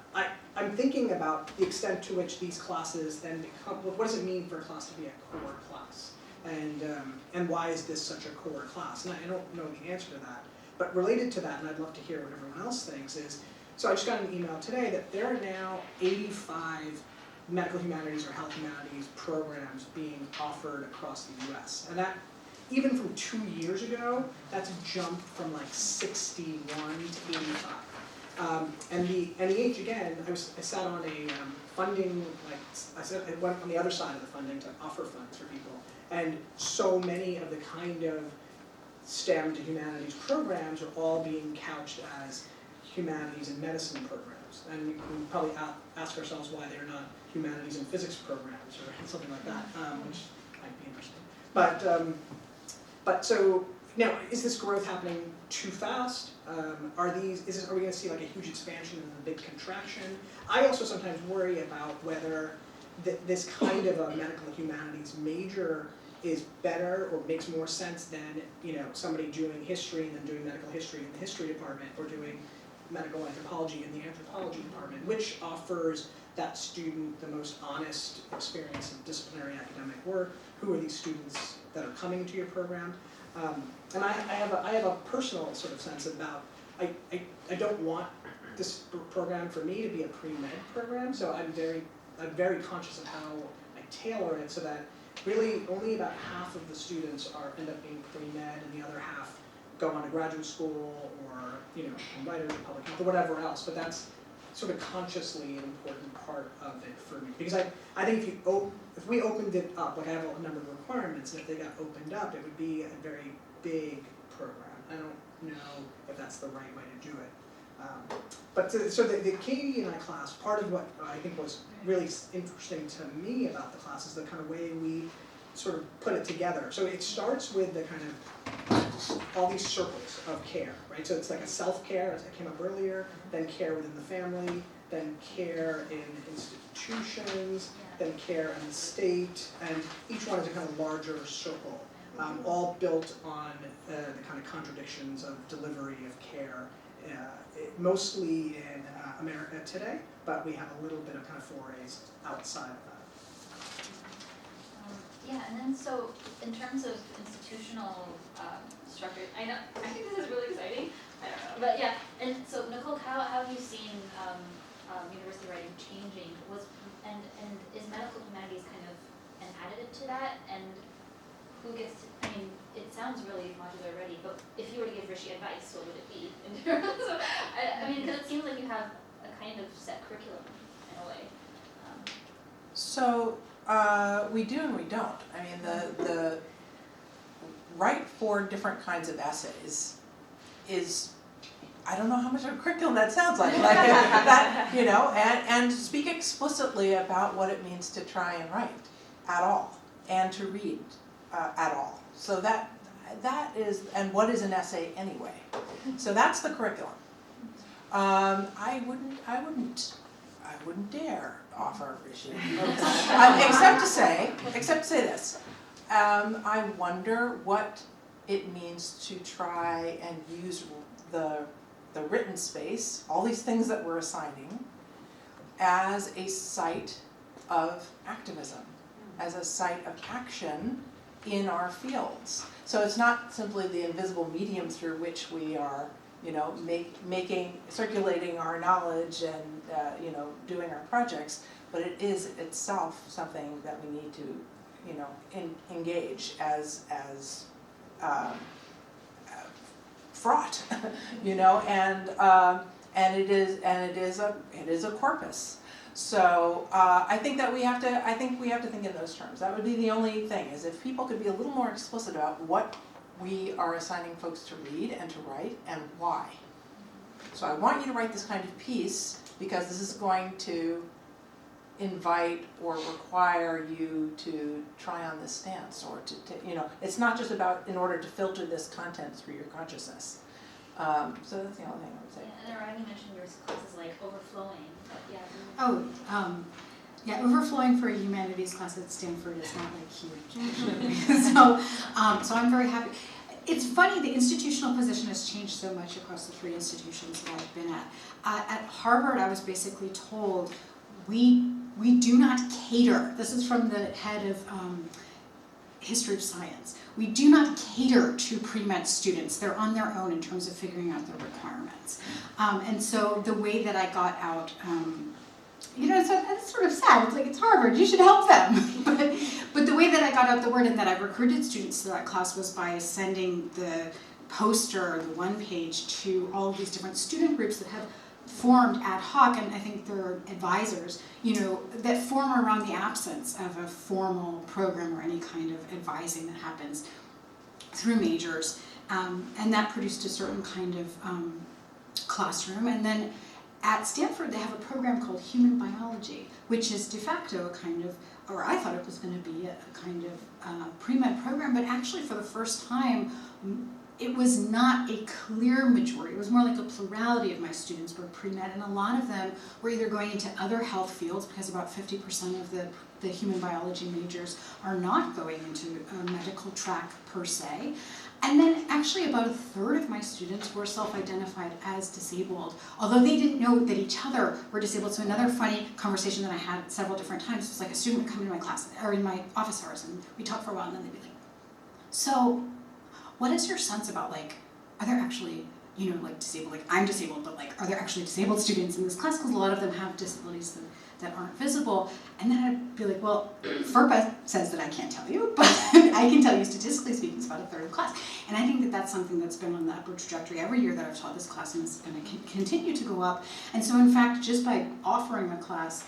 I'm thinking about the extent to which these classes then become, what does it mean for a class to be a core class? And why is this such a core class? And I don't know the answer to that. But related to that, and I'd love to hear what everyone else thinks, is, so I just got an email today that there are now 85 medical humanities or health humanities programs being offered across the US. And that, even from 2 years ago, that's a jump from like 61 to 85. And the NEH, again, I sat on a funding, I went on the other side of the funding to offer funds for people. And so many of the kind of STEM to humanities programs are all being couched as humanities and medicine programs. And we can probably ask ourselves why they're not humanities and physics programs or something like that, which might be interesting. But so, now, is this growth happening too fast? Are we going to see like a huge expansion and a big contraction? I also sometimes worry about whether this kind of a medical humanities major is better or makes more sense than somebody doing history and then doing medical history in the history department, or doing medical anthropology in the anthropology department, which offers that student the most honest experience of disciplinary academic work. Who are these students that are coming to your program? And I have a personal sort of sense about, I don't want this program for me to be a pre-med program, so I'm very I'm very conscious of how I tailor it so that really only about half of the students end up being pre-med and the other half go on to graduate school or, you know, writers or public health or whatever else, but that's sort of consciously an important part of it for me. Because I think if we opened it up, like I have a number of requirements, and if they got opened up, it would be a very big program. I don't know if that's the right way to do it. So the KD&I class, part of what I think was really interesting to me about the class is the kind of way we sort of put it together. So it starts with the kind of all these circles of care, right? So it's like a self-care, as I came up earlier, then care within the family, then care in institutions, then care in the state, and each one is a kind of larger circle, all built on the kind of contradictions of delivery of care, mostly in America today, but we have a little bit of kind of forays outside of that. Yeah, and then so in terms of institutional structure, I think this is really exciting. I don't know, but yeah. And so Nicole, how have you seen university writing changing? And is medical humanities kind of an additive to that? And who gets to? I mean, it sounds really modular already, but if you were to give Rishi advice, what would it be? So I mean, because it seems like you have a kind of set curriculum in a way. So we do and we don't. I mean, the write for different kinds of essays is, I don't know how much of a curriculum that sounds like that, you know, and speak explicitly about what it means to try and write at all and to read at all. So that is, and what is an essay anyway? So that's the curriculum. I wouldn't dare offer Rishi, except to say this. I wonder what it means to try and use the written space, all these things that we're assigning, as a site of activism, as a site of action in our fields. So it's not simply the invisible medium through which we are, you know, circulating our knowledge and, you know, doing our projects, but it is itself something that we need to, you know, engage as fraught, you know, and it is a corpus. So I think we have to think in those terms. That would be the only thing, is if people could be a little more explicit about what we are assigning folks to read and to write and why. So I want you to write this kind of piece because this is going to invite or require you to try on this stance, or to you know, it's not just about in order to filter this content through your consciousness. So that's the only thing I would say. Yeah, and Roanne, you mentioned your classes like overflowing, but yeah. Yeah, overflowing for a humanities class at Stanford is not like huge. So I'm very happy. It's funny, the institutional position has changed so much across the 3 institutions that I've been at. At Harvard, I was basically told, we do not cater. This is from the head of history of science. We do not cater to pre-med students. They're on their own in terms of figuring out their requirements. And so the way that I got out, you know, it's sort of sad. It's like, it's Harvard, you should help them. But the way that I got out the word and that I recruited students to that class was by sending the poster, the one page, to all of these different student groups that have formed ad hoc, and I think they're advisors, you know, that form around the absence of a formal program or any kind of advising that happens through majors. And that produced a certain kind of classroom. And then at Stanford, they have a program called Human Biology, which is de facto a kind of, or I thought it was going to be a kind of pre-med program, but actually for the first time, it was not a clear majority. It was more like a plurality of my students were pre-med, and a lot of them were either going into other health fields, because about 50% of the human biology majors are not going into a medical track per se. And then actually about a third of my students were self-identified as disabled, although they didn't know that each other were disabled. So another funny conversation that I had several different times was like a student would come into my class, or in my office hours, and we'd talk for a while, and then they'd be like, so what is your sense about, like, are there actually you know, like disabled, like I'm disabled, but like, are there actually disabled students in this class? Because a lot of them have disabilities that aren't visible. And then I'd be like, well, FERPA says that I can't tell you, but I can tell you statistically speaking, it's about a third of the class. And I think that that's something that's been on the upward trajectory every year that I've taught this class, and it's going to continue to go up. And so in fact, just by offering a class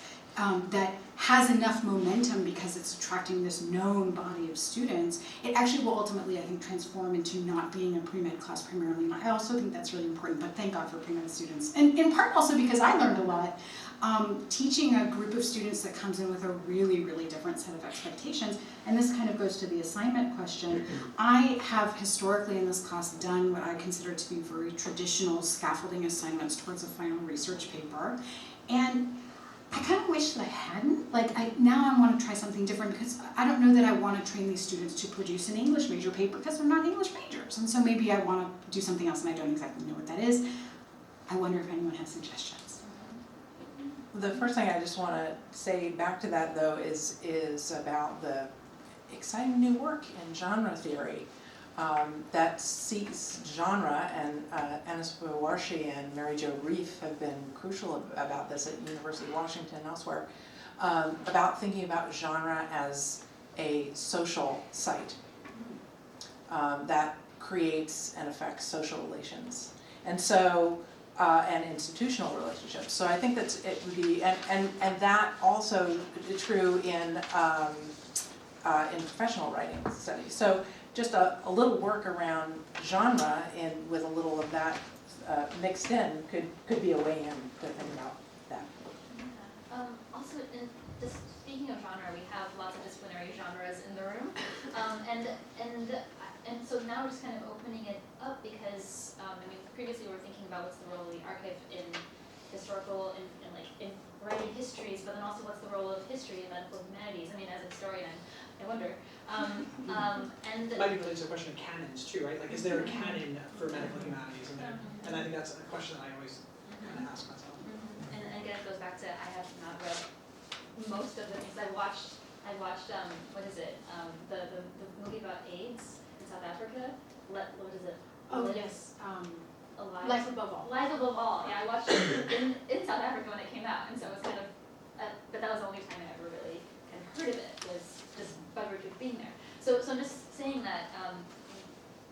that has enough momentum because it's attracting this known body of students, it actually will ultimately, I think, transform into not being a pre-med class primarily. And I also think that's really important, but thank God for pre-med students. And in part also because I learned a lot. Teaching a group of students that comes in with a really, really different set of expectations, and this kind of goes to the assignment question. I have historically in this class done what I consider to be very traditional scaffolding assignments towards a final research paper, and I kind of wish that I hadn't. Like, now I want to try something different because I don't know that I want to train these students to produce an English major paper because they're not English majors, and so maybe I want to do something else and I don't exactly know what that is. I wonder if anyone has suggestions. The first thing I just want to say back to that, though, is about the exciting new work in genre theory that seeks genre, and Anis Bawarshi and Mary Jo Reef have been crucial about this at University of Washington and elsewhere, about thinking about genre as a social site that creates and affects social relations. And so and institutional relationships. So I think that's it would be, and that also true in professional writing studies. So just a little work around genre and with a little of that mixed in could be a way in to think about that. Also, speaking of genre, we have lots of disciplinary genres in the room, and so now we're just kind of opening it up because I mean, previously we were thinking about what's the role of the archive in historical and like in writing histories, but then also what's the role of history in medical humanities. I mean, as a historian, I wonder. And it might be related to the question of canons too, right? Like, is there a canon for medical humanities? And I think that's a question that I always kind of ask myself. And again, it goes back to I have not read most of the things I watched. What is it? The movie about AIDS in South Africa. What is it? Oh yes. Alive. Life Above All. Life Above All. Yeah, I watched it in South Africa when it came out, and so it was kind of, but that was the only time I ever really kind of heard of it, was just by virtue of being there. So I'm just saying that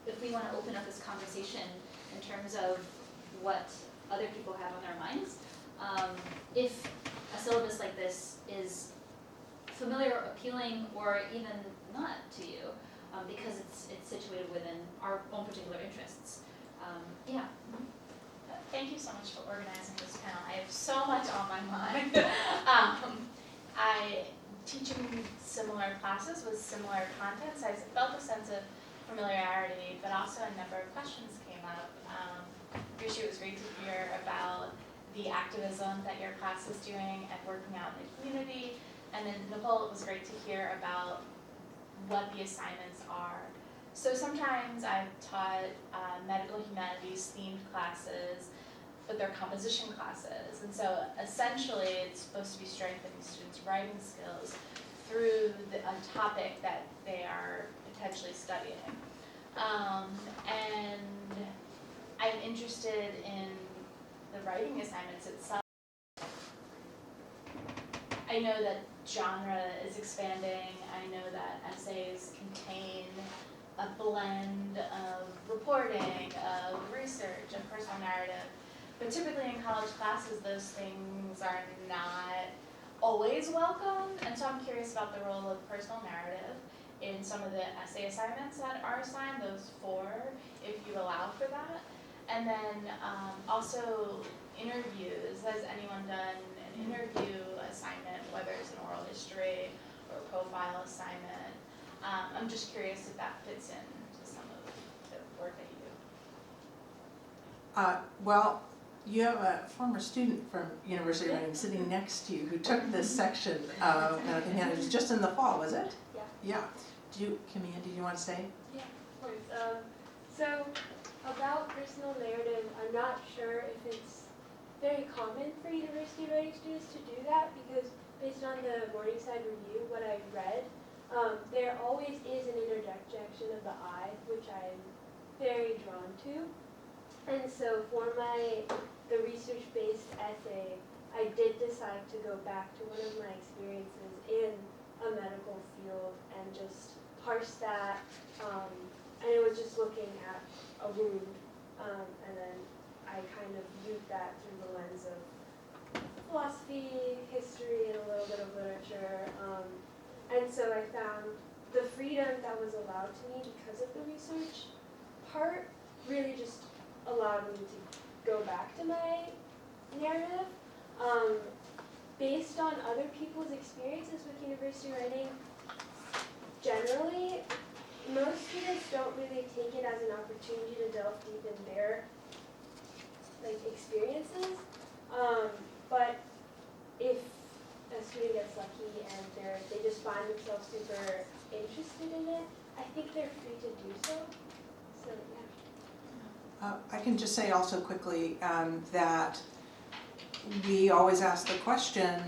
if we want to open up this conversation in terms of what other people have on their minds, if a syllabus like this is familiar, or appealing, or even not to you, because it's situated within our own particular interests. Yeah. Thank you so much for organizing this panel. I have so much on my mind. Teaching similar classes with similar contents, I felt a sense of familiarity, but also a number of questions came up. Rishi, it was great to hear about the activism that your class is doing and working out in the community. And then Nicole, it was great to hear about what the assignments are. So sometimes I've taught medical humanities themed classes, but they're composition classes. And so essentially it's supposed to be strengthening students' writing skills through a topic that they are potentially studying. And I'm interested in the writing assignments itself. I know that genre is expanding. I know that essays contain a blend of reporting, of research, of personal narrative. But typically in college classes, those things are not always welcome. And so I'm curious about the role of personal narrative in some of the essay assignments that are assigned, those 4, if you allow for that. And then also interviews. Has anyone done an interview assignment, whether it's an oral history or a profile assignment? I'm just curious if that fits into some of the work that you do. Well, you have a former student from University of Writing sitting next to you who took this section of medical humanities just in the fall, was it? Yeah. Yeah. Camille, did you want to say? Yeah, of course. So about personal narrative, I'm not sure if it's very common for university writing students to do that, because based on the Morningside review, what I've read, there always is an interjection of the I, which I'm very drawn to. And so for the research-based essay, I did decide to go back to one of my experiences in a medical field and just parse that. And it was just looking at a wound, and then I kind of viewed that through the lens of philosophy, history, and a little bit of literature. And so I found the freedom that was allowed to me because of the research part really just allowed me to go back to my narrative. Based on other people's experiences with university writing, generally, most students don't really take it as an opportunity to delve deep in their experiences. But if a student gets lucky and they just find themselves super interested in it, I think they're free to do so. So yeah. I can just say also quickly that we always ask the question,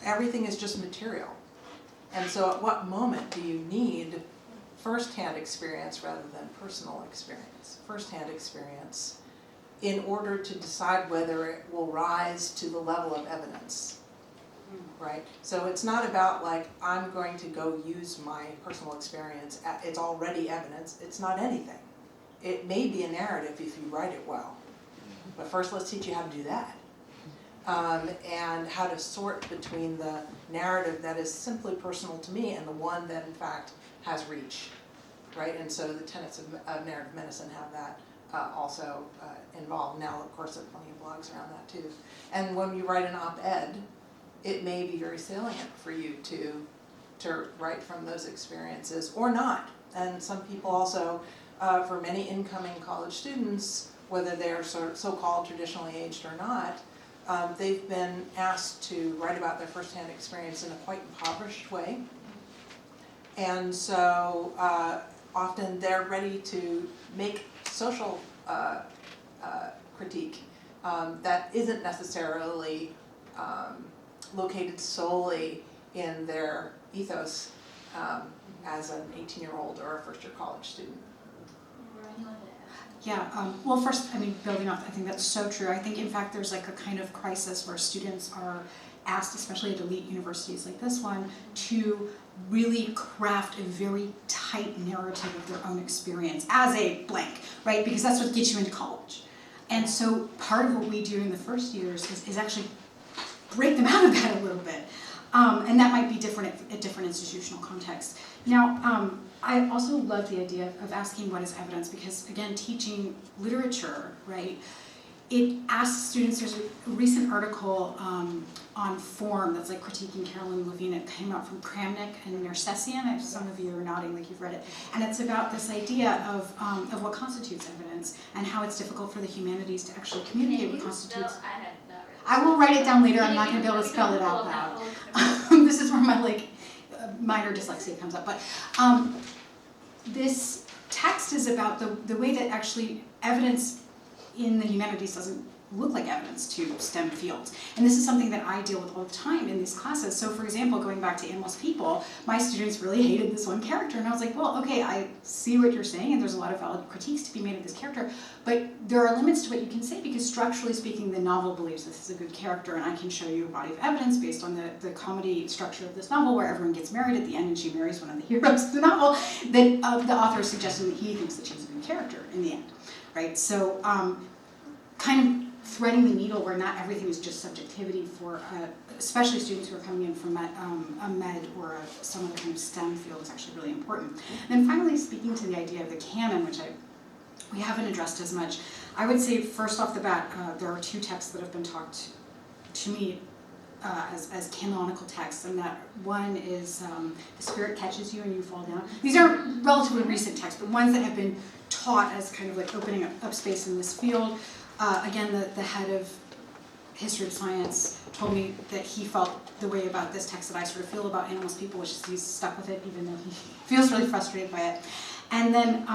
everything is just material. And so at what moment do you need first-hand experience rather than personal experience? First-hand experience in order to decide whether it will rise to the level of evidence, right? So it's not about like, I'm going to go use my personal experience, it's already evidence, it's not anything. It may be a narrative if you write it well, but first let's teach you how to do that. And how to sort between the narrative that is simply personal to me and the one that in fact has reach, right? And so the tenets of narrative medicine have that also involved. Now, of course, there are plenty of blogs around that too. And when you write an op-ed, it may be very salient for you to write from those experiences or not. And some people also, for many incoming college students, whether they're so-called traditionally aged or not, they've been asked to write about their firsthand experience in a quite impoverished way. And so often they're ready to make social critique that isn't necessarily located solely in their ethos as an 18-year-old or a first-year college student. Yeah, well first, building off, I think that's so true. I think in fact there's like a kind of crisis where students are asked, especially at elite universities like this one, to really craft a very tight narrative of their own experience as a blank, right? Because that's what gets you into college. And so part of what we do in the first years is actually break them out of that a little bit. And that might be different at different institutional contexts. Now, I also love the idea of asking what is evidence because, again, teaching literature, right, it asks students, there's a recent article on Form that's like critiquing Carolyn Levine. It came out from Kramnik and Nersessian. Some of you are nodding like you've read it. And it's about this idea of what constitutes evidence and how it's difficult for the humanities to actually communicate what constitutes. I had not read this. I will write it down later. I'm not going to be able to spell it out loud. This is where my minor dyslexia comes up. But this text is about the way that actually evidence in the humanities doesn't look like evidence to STEM fields. And this is something that I deal with all the time in these classes. So for example, going back to Animals People, my students really hated this one character. And I was like, well, okay, I see what you're saying, and there's a lot of valid critiques to be made of this character, but there are limits to what you can say, because structurally speaking, the novel believes this is a good character, and I can show you a body of evidence based on the comedy structure of this novel, where everyone gets married at the end and she marries one of the heroes of the novel, that the author is suggesting that he thinks that she's a good character in the end, right? So kind of threading the needle where not everything is just subjectivity for especially students who are coming in from a med or some other kind of STEM field is actually really important. And then finally, speaking to the idea of the canon, which we haven't addressed as much, I would say first off the bat, there are two texts that have been talked to me as canonical texts, and that one is The Spirit Catches You and You Fall Down. These are relatively recent texts, but ones that have been taught as kind of like opening up space in this field. Again, the head of history of science told me that he felt the way about this text that I sort of feel about Animals People, which is he's stuck with it even though he feels really frustrated by it. And then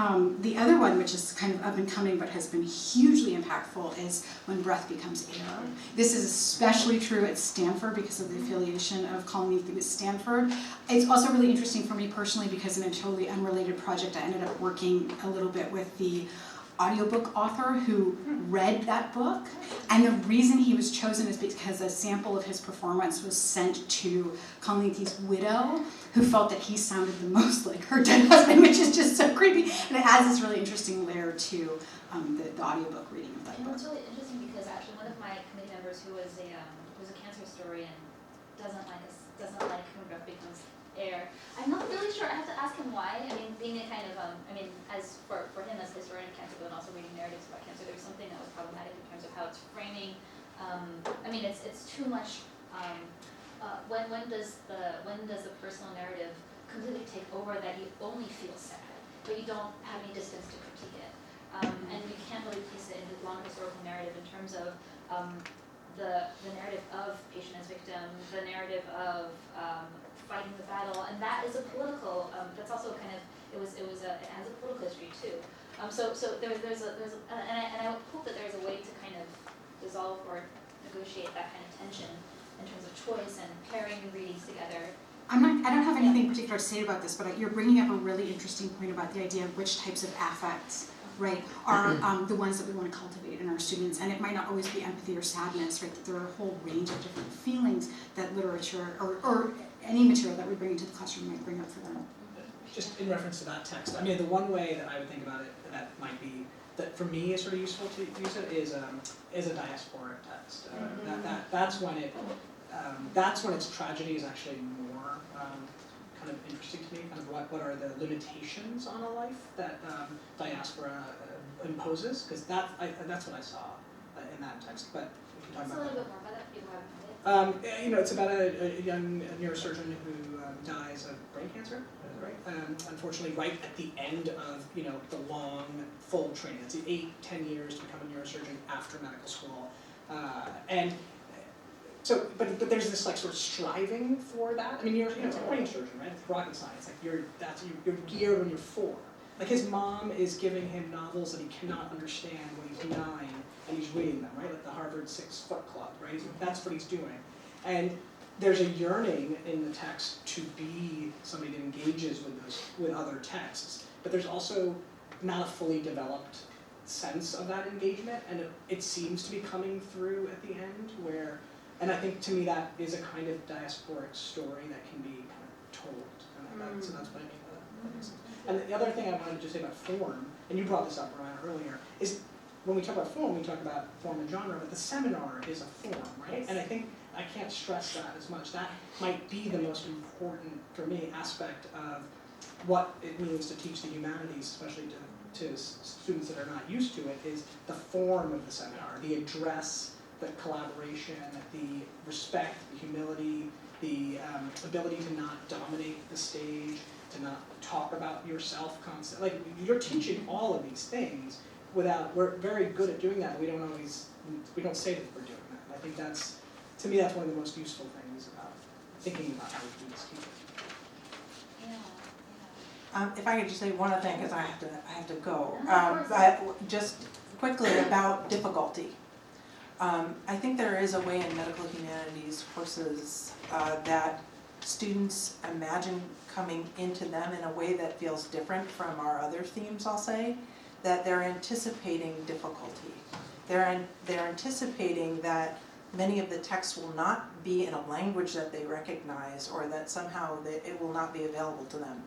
the other one, which is kind of up and coming but has been hugely impactful, is When Breath Becomes Air. This is especially true at Stanford because of the affiliation of Colony with Stanford. It's also really interesting for me personally because in a totally unrelated project, I ended up working a little bit with the audiobook author who read that book, and the reason he was chosen is because a sample of his performance was sent to Lan Li's widow, who felt that he sounded the most like her dead husband, which is just so creepy, and it adds this really interesting layer to the audiobook reading of that And book. it's really interesting because actually one of my committee members who was a cancer historian doesn't like when Brett becomes heir. I'm not really sure. I have to ask him why. I mean, being a kind of as for him as a historian of cancer, but also reading narratives about cancer, there was something that was problematic in terms of how it's framing. It's too much. When does the personal narrative completely take over that you only feel sad, but you don't have any distance to critique it, and you can't really piece it into long historical narrative in terms of the narrative of patient as victim, the narrative of fighting the battle, and that is a political. That's also kind of it has a political history too. So there's and I hope that there's a way to kind of dissolve or negotiate that kind of tension in terms of choice and pairing readings together. I don't have anything particular to say about this, but you're bringing up a really interesting point about the idea of which types of affects, right, are the ones that we want to cultivate in our students. And it might not always be empathy or sadness, right? There are a whole range of different feelings that literature or any material that we bring into the classroom might bring up for them. Just in reference to that text, I mean, the one way that I would think about it that might be, that for me is sort of useful to use it is a diasporic text. That's when its tragedy is actually more kind of interesting to me. Kind of what are the limitations on a life that diaspora imposes? Because that's what I saw in that text. But we can talk It's a about little that. bit more about that. People haven't read it. It's about a young neurosurgeon who dies of brain cancer, right? Unfortunately, right at the end of the long, full training. It's 8-10 years to become a neurosurgeon after medical school, and so, but there's this like sort of striving for that. I mean, it's a brain surgeon, right? It's rocket science. Like you're geared when you're 4. Like his mom is giving him novels that he cannot understand when he's 9, and he's reading them, right? Like the Harvard 6-Foot Club, right? That's what he's doing. And there's a yearning in the text to be somebody that engages with other texts, but there's also not a fully developed sense of that engagement, and it seems to be coming through at the end where, and I think to me that is a kind of diasporic story that can be kind of told, and so that's what I mean by that. And the other thing I wanted to just say about form, and you brought this up, Roanne, earlier, is when we talk about form, we talk about form and genre, but the seminar is a form, right? And I think I can't stress that as much. That might be the most important, for me, aspect of what it means to teach the humanities, especially to students that are not used to it, is the form of the seminar, the address, the collaboration, the respect, the humility, the ability to not dominate the stage, to not talk about yourself constantly. Like, you're teaching all of these things we're very good at doing that. We don't say that we're doing that. And I think to me, that's one of the most useful things about thinking about how we do this teaching. If I could just say one other thing, because I have to go. Of course. But just quickly about difficulty. I think there is a way in medical humanities courses that students imagine coming into them in a way that feels different from our other themes, I'll say, that they're anticipating difficulty. They're anticipating that many of the texts will not be in a language that they recognize, or that somehow it will not be available to them.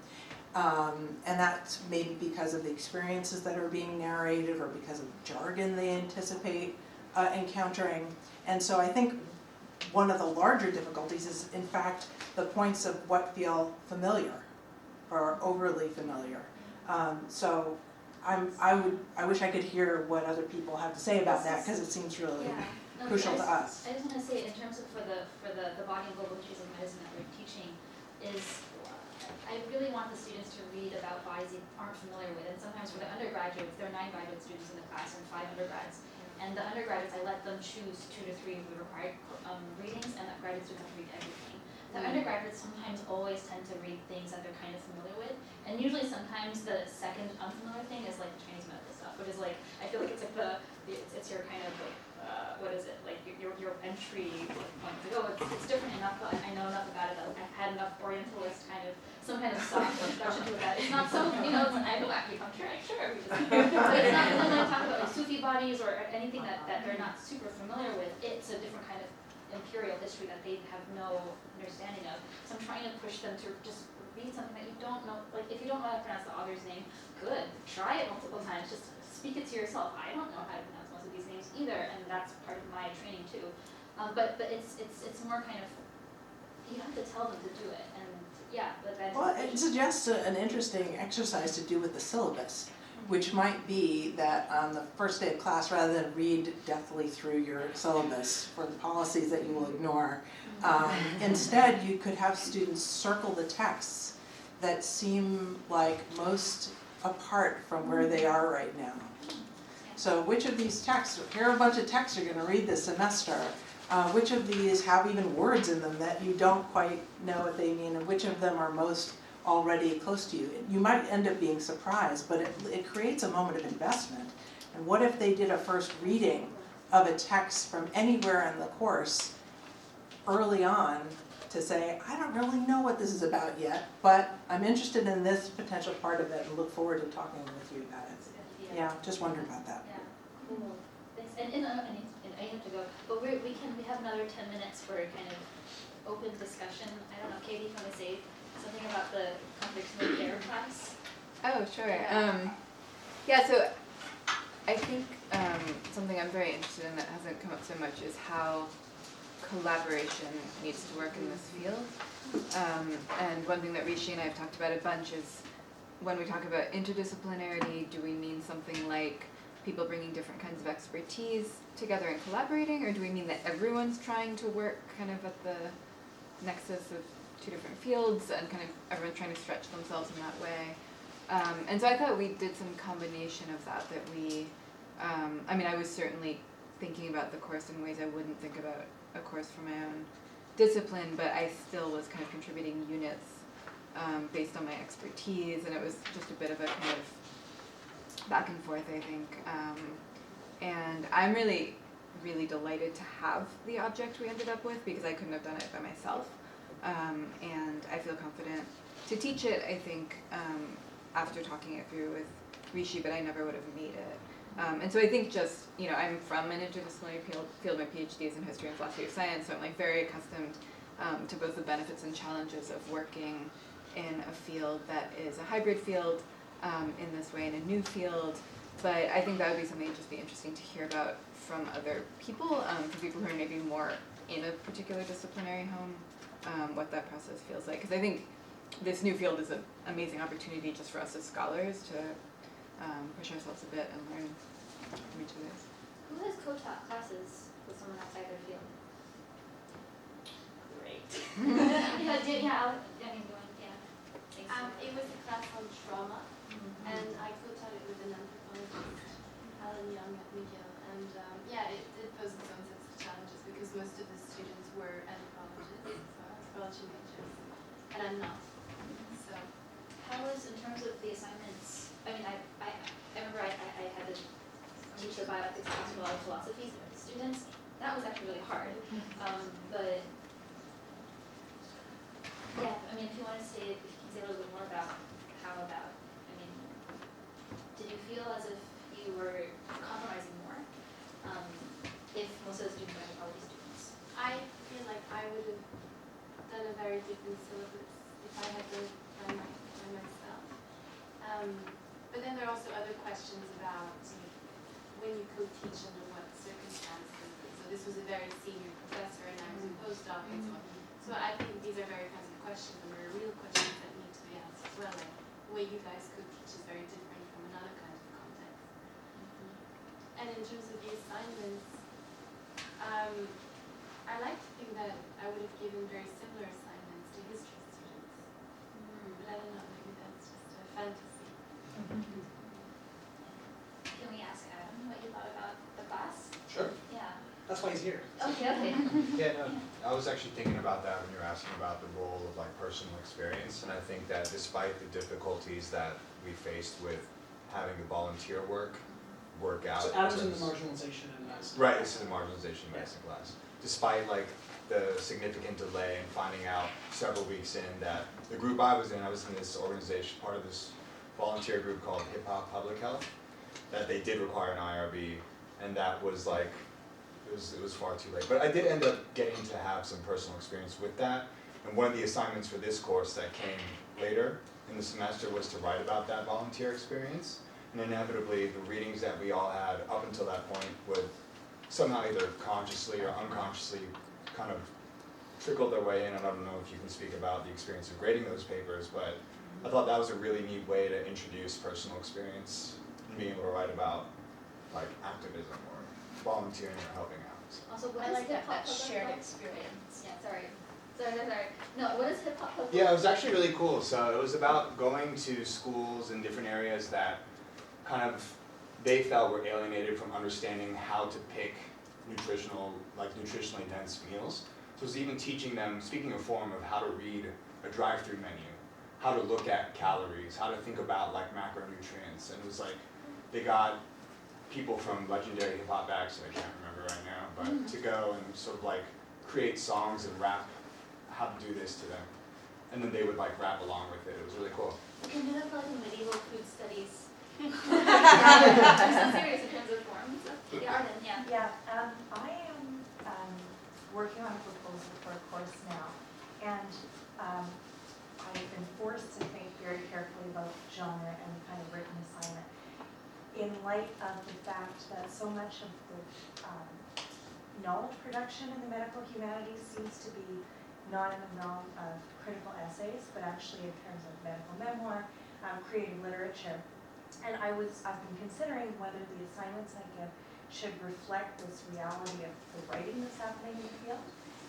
And that's maybe because of the experiences that are being narrated, or because of jargon they anticipate encountering. And so I think one of the larger difficulties is, in fact, the points of what feel familiar or overly familiar. So I wish I could hear what other people have to say about that, because it seems really crucial to us. I just want to say, in terms of for the body and global histories of medicine that we're teaching, is I really want the students to read about bodies they aren't familiar with. And sometimes for the undergraduates, there are 9 graduate students in the class and 5 undergrads. And the undergraduates, I let them choose 2 to 3 of the required readings, and the graduate students have to read everything. The undergraduates sometimes always tend to read things that they're kind of familiar with, and usually sometimes the second unfamiliar thing is like the Chinese medical stuff, which is like, I feel like it's like it's your kind of like what is it, like your entry point, like, oh, it's different enough, I know enough about it, I've had enough Orientalist kind of, some kind of soft introduction to it, that it's not so, I go acupuncture, sure, but it's not, when I talk about like Sufi bodies or anything that they're not super familiar with, it's a different kind of imperial history that they have no understanding of. So I'm trying to push them to just read something that you don't know, like if you don't know how to pronounce the author's name, good, try it multiple times, just speak it to yourself. I don't know how to pronounce most of these names either, and that's part of my training too. But it's more kind of, you have to tell them to do it, and yeah, but then. Well, it suggests an interesting exercise to do with the syllabus, which might be that on the first day of class, rather than read deathly through your syllabus for the policies that you will ignore, instead you could have students circle the texts that seem like most apart from where they are right now. So which of these texts, here are a bunch of texts you're going to read this semester, which of these have even words in them that you don't quite know what they mean, and which of them are most already close to you. You might end up being surprised, but it creates a moment of investment. And what if they did a first reading of a text from anywhere in the course early on to say, I don't really know what this is about yet, but I'm interested in this potential part of it and look forward to talking with you about it. Yeah, just wondering about that. Yeah, cool. Thanks. And I have to go, but we have another 10 minutes for kind of open discussion. I don't know, Katie, if you want to say something about the conflicts in their class? Oh, sure. Yeah, so I think something I'm very interested in that hasn't come up so much is how collaboration needs to work in this field. And one thing that Rishi and I have talked about a bunch is when we talk about interdisciplinarity, do we mean something like people bringing different kinds of expertise together and collaborating, or do we mean that everyone's trying to work kind of at the nexus of two different fields and kind of everyone's trying to stretch themselves in that way? And so I thought we did some combination of that we, I was certainly thinking about the course in ways I wouldn't think about a course for my own discipline, but I still was kind of contributing units based on my expertise, and it was just a bit of a kind of back and forth, I think. And I'm really, really delighted to have the object we ended up with because I couldn't have done it by myself. And I feel confident to teach it, I think, after talking it through with Rishi, but I never would have made it. And so I think just, I'm from an interdisciplinary field, my PhD is in history and philosophy of science, so I'm like very accustomed to both the benefits and challenges of working in a field that is a hybrid field, in this way, in a new field. But I think that would be something that'd just be interesting to hear about from other people, for people who are maybe more in a particular disciplinary home, what that process feels like. Because I think this new field is an amazing opportunity just for us as scholars to push ourselves a bit and learn from each other. Who has co-taught classes with someone outside their field? Great. Thanks. It was a class on trauma, and I co-taught it with an anthropologist, Lan Li at McGill, and it posed its own sets of challenges because most of the students were anthropologists, so anthropology majors, and I'm not. So, how was, in terms of the assignments, I remember I had to teach the bioethics class with a lot of philosophy students. That was actually really hard, but yeah, if you want to say, if you can say a little bit more about did you feel as if you were compromising more, if most of the students were anthropology students? I feel like I would have done a very different syllabus if I had done it by myself. But then there are also other questions about when you co-teach under what circumstances. So this was a very senior professor and I was a postdoc and so on. So I think these are very kinds of questions and they're real questions that need to be asked as well. Like the way you guys co-teach is very different from another kind of context. And in terms of the assignments, I like to think that I would have given very similar assignments to history students. But I don't know, maybe that's just a fantasy. Can we ask Adam what you thought about the class? Sure. Yeah. That's why he's here. Okay. Yeah, no, I was actually thinking about that when you were asking about the role of personal experience, and I think that despite the difficulties that we faced with having the volunteer work work out. So Adam's in the marginalization and medicine. Right, this is a marginalization medicine class. Despite like the significant delay in finding out several weeks in that the group I was in this organization, part of this volunteer group called Hip Hop Public Health, that they did require an IRB, and that was like, it was far too late. But I did end up getting to have some personal experience with that, and one of the assignments for this course that came later in the semester was to write about that volunteer experience, and inevitably the readings that we all had up until that point would somehow either consciously or unconsciously kind of trickle their way in. And I don't know if you can speak about the experience of grading those papers, but I thought that was a really neat way to introduce personal experience and being able to write about like activism or volunteering or helping out. Also, what I is like that hip-hop public shared health? experience. Yeah, sorry. No, what is hip-hop public Yeah, it health? was actually really cool. So it was about going to schools in different areas that kind of they felt were alienated from understanding how to pick nutritionally dense meals. So it was even teaching them, speaking a form of how to read a drive-through menu, how to look at calories, how to think about like macronutrients. And it was like they got people from legendary hip hop acts that I can't remember right now, but to go and sort of like create songs and rap how to do this to them. And then they would like rap along with it. It was really cool. We can do that for like medieval food studies. I'm so serious in terms of forms. Yeah, Arden, yeah. Yeah, I am working on a proposal for a course now, and I've been forced to think very carefully about genre and the kind of written assignment in light of the fact that so much of the knowledge production in the medical humanities seems to be not in the realm of critical essays, but actually in terms of medical memoir, creative literature. And I've been considering whether the assignments I give should reflect this reality of the writing that's happening in the field.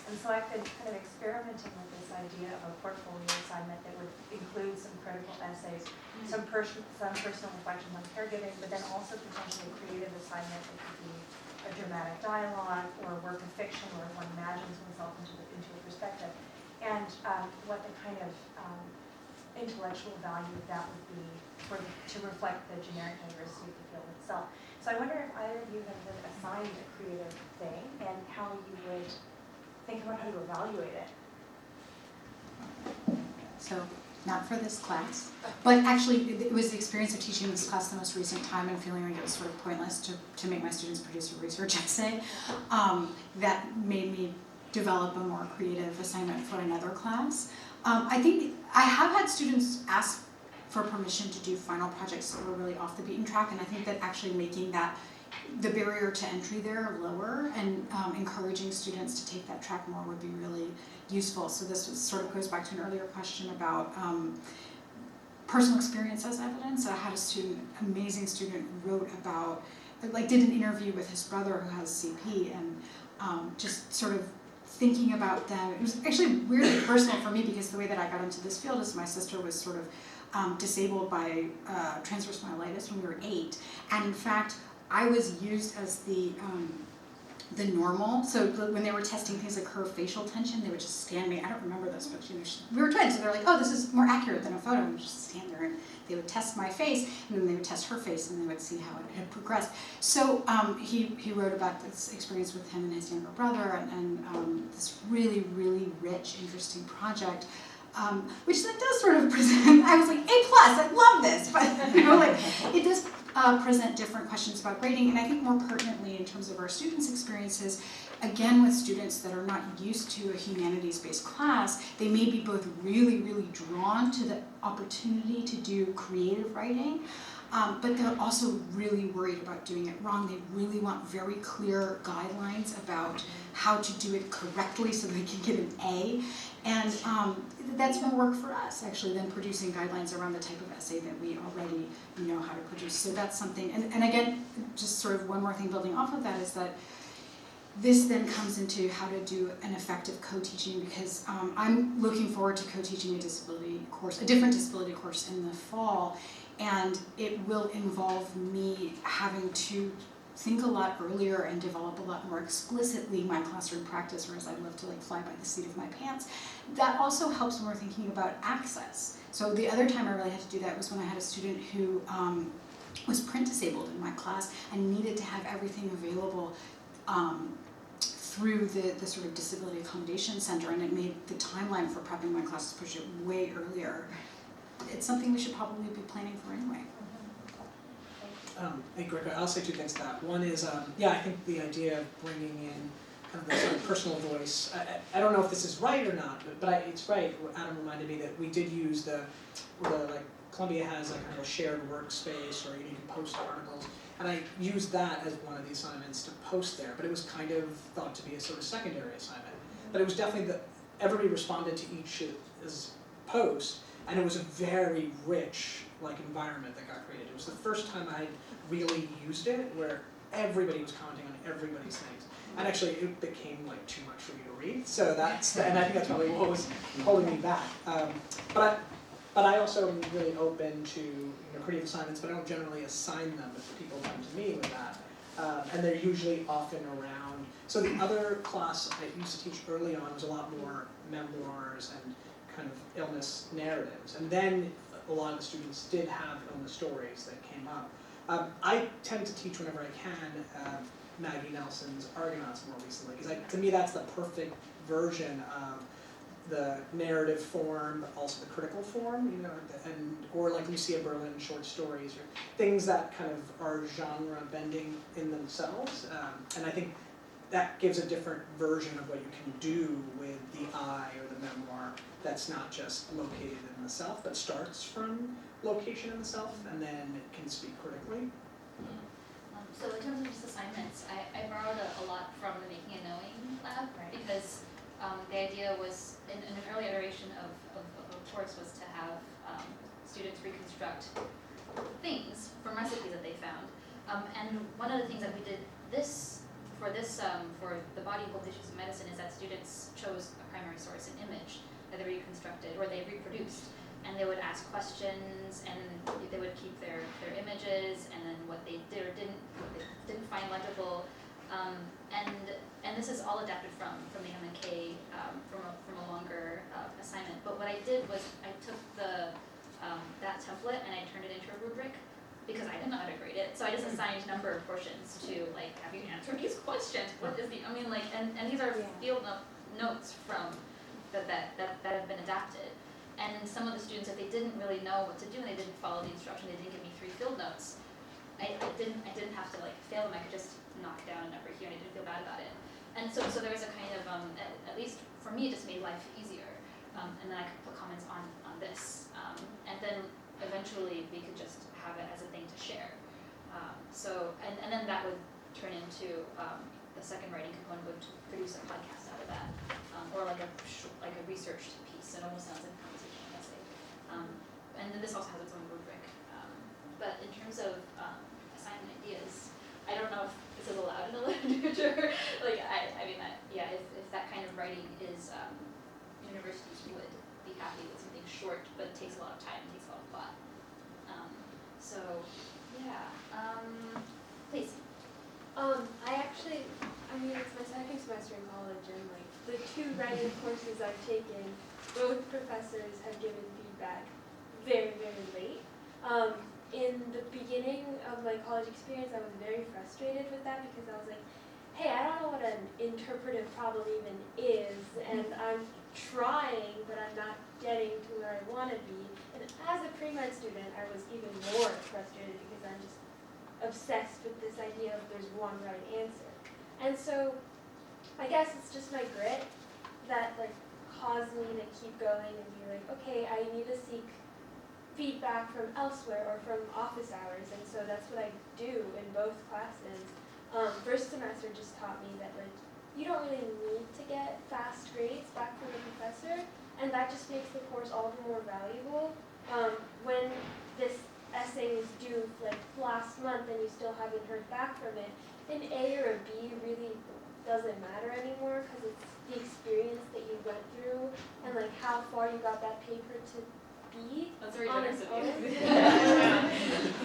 And so I've been kind of experimenting with this idea of a portfolio assignment that would include some critical essays, some personal reflections on caregiving, but then also potentially a creative assignment that could be a dramatic dialogue or a work of fiction where one imagines oneself into a perspective. And what the kind of intellectual value of that would be to reflect the generic diversity of the field itself. So I wonder if either of you have been assigned a creative thing and how you would think about how to evaluate it. So, not for this class, but actually it was the experience of teaching this class the most recent time and feeling like it was sort of pointless to make my students produce a research essay that made me develop a more creative assignment for another class. I think I have had students ask for permission to do final projects that were really off the beaten track, and I think that actually making that the barrier to entry there lower and encouraging students to take that track more would be really useful. So this sort of goes back to an earlier question about personal experience as evidence. I had a student, amazing student, wrote about, like did an interview with his brother who has CP, and just sort of thinking about them. It was actually weirdly personal for me because the way that I got into this field is my sister was sort of disabled by transverse myelitis when we were 8, and in fact I was used as the normal. So when they were testing things like her facial tension, they would just scan me. I don't remember this, but we were twins, so they're like, oh, this is more accurate than a photo. And just stand there, and they would test my face, and then they would test her face, and they would see how it had progressed. So he wrote about this experience with him and his younger brother, and this really, really rich, interesting project. Which then does sort of present, I was like, A+, I love this, but it does present different questions about grading, and I think more pertinently in terms of our students' experiences, again with students that are not used to a humanities-based class, they may be both really, really drawn to the opportunity to do creative writing, but they're also really worried about doing it wrong. They really want very clear guidelines about how to do it correctly so they can get an A. And that's more work for us, actually, than producing guidelines around the type of essay that we already know how to produce. So that's something, and again, just sort of one more thing building off of that is that this then comes into how to do an effective co-teaching, because I'm looking forward to co-teaching a disability course, a different disability course in the fall, and it will involve me having to think a lot earlier and develop a lot more explicitly my classroom practice, whereas I love to like fly by the seat of my pants. That also helps when we're thinking about access. So the other time I really had to do that was when I had a student who was print disabled in my class and needed to have everything available through the sort of disability accommodation center, and it made the timeline for prepping my classes push it way earlier. It's something we should probably be planning for anyway. Hey Greg, I'll say two things to that. One is, yeah, I think the idea of bringing in kind of the sort of personal voice, I don't know if this is right or not, but it's right. Adam reminded me that we did use like Columbia has like kind of a shared workspace, or you can post articles, and I used that as one of the assignments to post there, but it was kind of thought to be a sort of secondary assignment. But it was definitely everybody responded to each post, and it was a very rich like environment that got created. It was the first time I really used it where everybody was commenting on everybody's things. And actually it became like too much for me to read, so and I think that's probably what was holding me back. But I also am really open to creative assignments, but I don't generally assign them if people come to me with that. And they're usually often around, so the other class I used to teach early on was a lot more memoirs and kind of illness narratives. And then a lot of the students did have illness stories that came up. I tend to teach whenever I can Maggie Nelson's Argonauts more recently, because to me that's the perfect version of the narrative form, but also the critical form, or like Lucia Berlin short stories, or things that kind of are genre bending in themselves. And I think that gives a different version of what you can do with the I or the memoir that's not just located in the self, but starts from location in the self and then can speak critically. So in terms of just assignments, I borrowed a lot from the Making a Knowing lab, because the idea was, in an early iteration of a course, was to have students reconstruct things from recipes that they found. And one of the things that we did for the body and Humanities of medicine is that students chose a primary source, an image that they reconstructed or they reproduced, and they would ask questions, and they would keep their images, and then what they did or didn't find legible, and this is all adapted from the MNK from a longer assignment. But what I did was I took that template and I turned it into a rubric, because I didn't know how to grade it. So I just assigned number of portions to, like, have you answered these questions? What is and these are field notes from that have been adapted. And some of the students, if they didn't really know what to do and they didn't follow the instruction, they didn't give me 3 field notes, I didn't have to like fail them. I could just knock down a number here and I didn't feel bad about it. And so there was a kind of, at least for me, it just made life easier. And then I could put comments on this. And then eventually we could just have it as a thing to share. And then that would turn into the second writing component would produce a podcast out of that, or like a researched piece. It almost sounds like a conversation essay. And then this also has its own rubric. But in terms of assignment ideas, I don't know if this is allowed in the literature. If that kind of writing is, universities would be happy with something short, but it takes a lot of time and takes a lot of thought. Please. It's my second semester in college, and like the 2 writing courses I've taken, both professors have given feedback very, very late. In the beginning of my college experience, I was very frustrated with that, because I was like, hey, I don't know what an interpretive problem even is, and I'm trying, but I'm not getting to where I want to be. And as a pre-med student, I was even more frustrated, because I'm just obsessed with this idea of there's one right answer. And so I guess it's just my grit that like caused me to keep going and be like, okay, I need to seek feedback from elsewhere or from office hours. And so that's what I do in both classes. First semester just taught me that like you don't really need to get fast grades back from the professor, and that just makes the course all the more valuable. When this essay is due like last month and you still haven't heard back from it, an A or a B really doesn't matter anymore, because it's the experience that you went through and like how far you got that paper to be. That's very on generous its of you. own.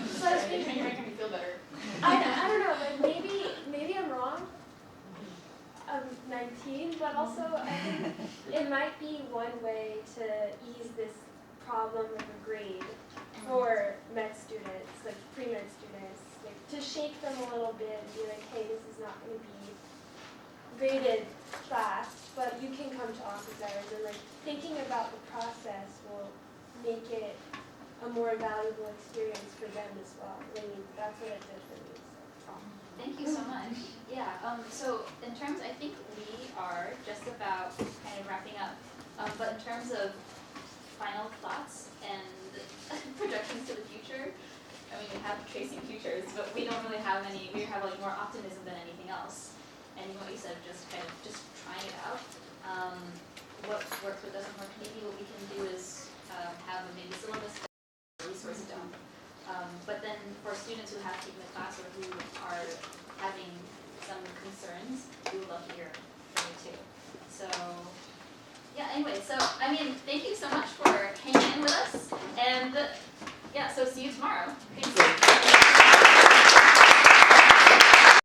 So I think, You're making me feel better. I don't know, like maybe I'm wrong. I'm 19, but also I think it might be one way to ease this problem of a grade for med students, like pre-med students, like to shake them a little bit and be like, hey, this is not going to be graded class, but you can come to office hours, and like thinking about the process will make it a more valuable experience for them as well. I mean, that's what it did for me. So. Thank you so much. Yeah, so in terms, I think we are just about kind of wrapping up, but in terms of final thoughts and projections to the future, I mean, we have tracing futures, but we don't really have any, we have like more optimism than anything else. And what you said, just kind of just trying it out. What works, what doesn't work, maybe what we can do is have a maybe syllabus resource dump. But then for students who have taken the class or who are having some concerns, we would love to hear from you too. So yeah, anyway, so I mean, thank you so much for hanging in with us, and yeah, so see you tomorrow. Thanks.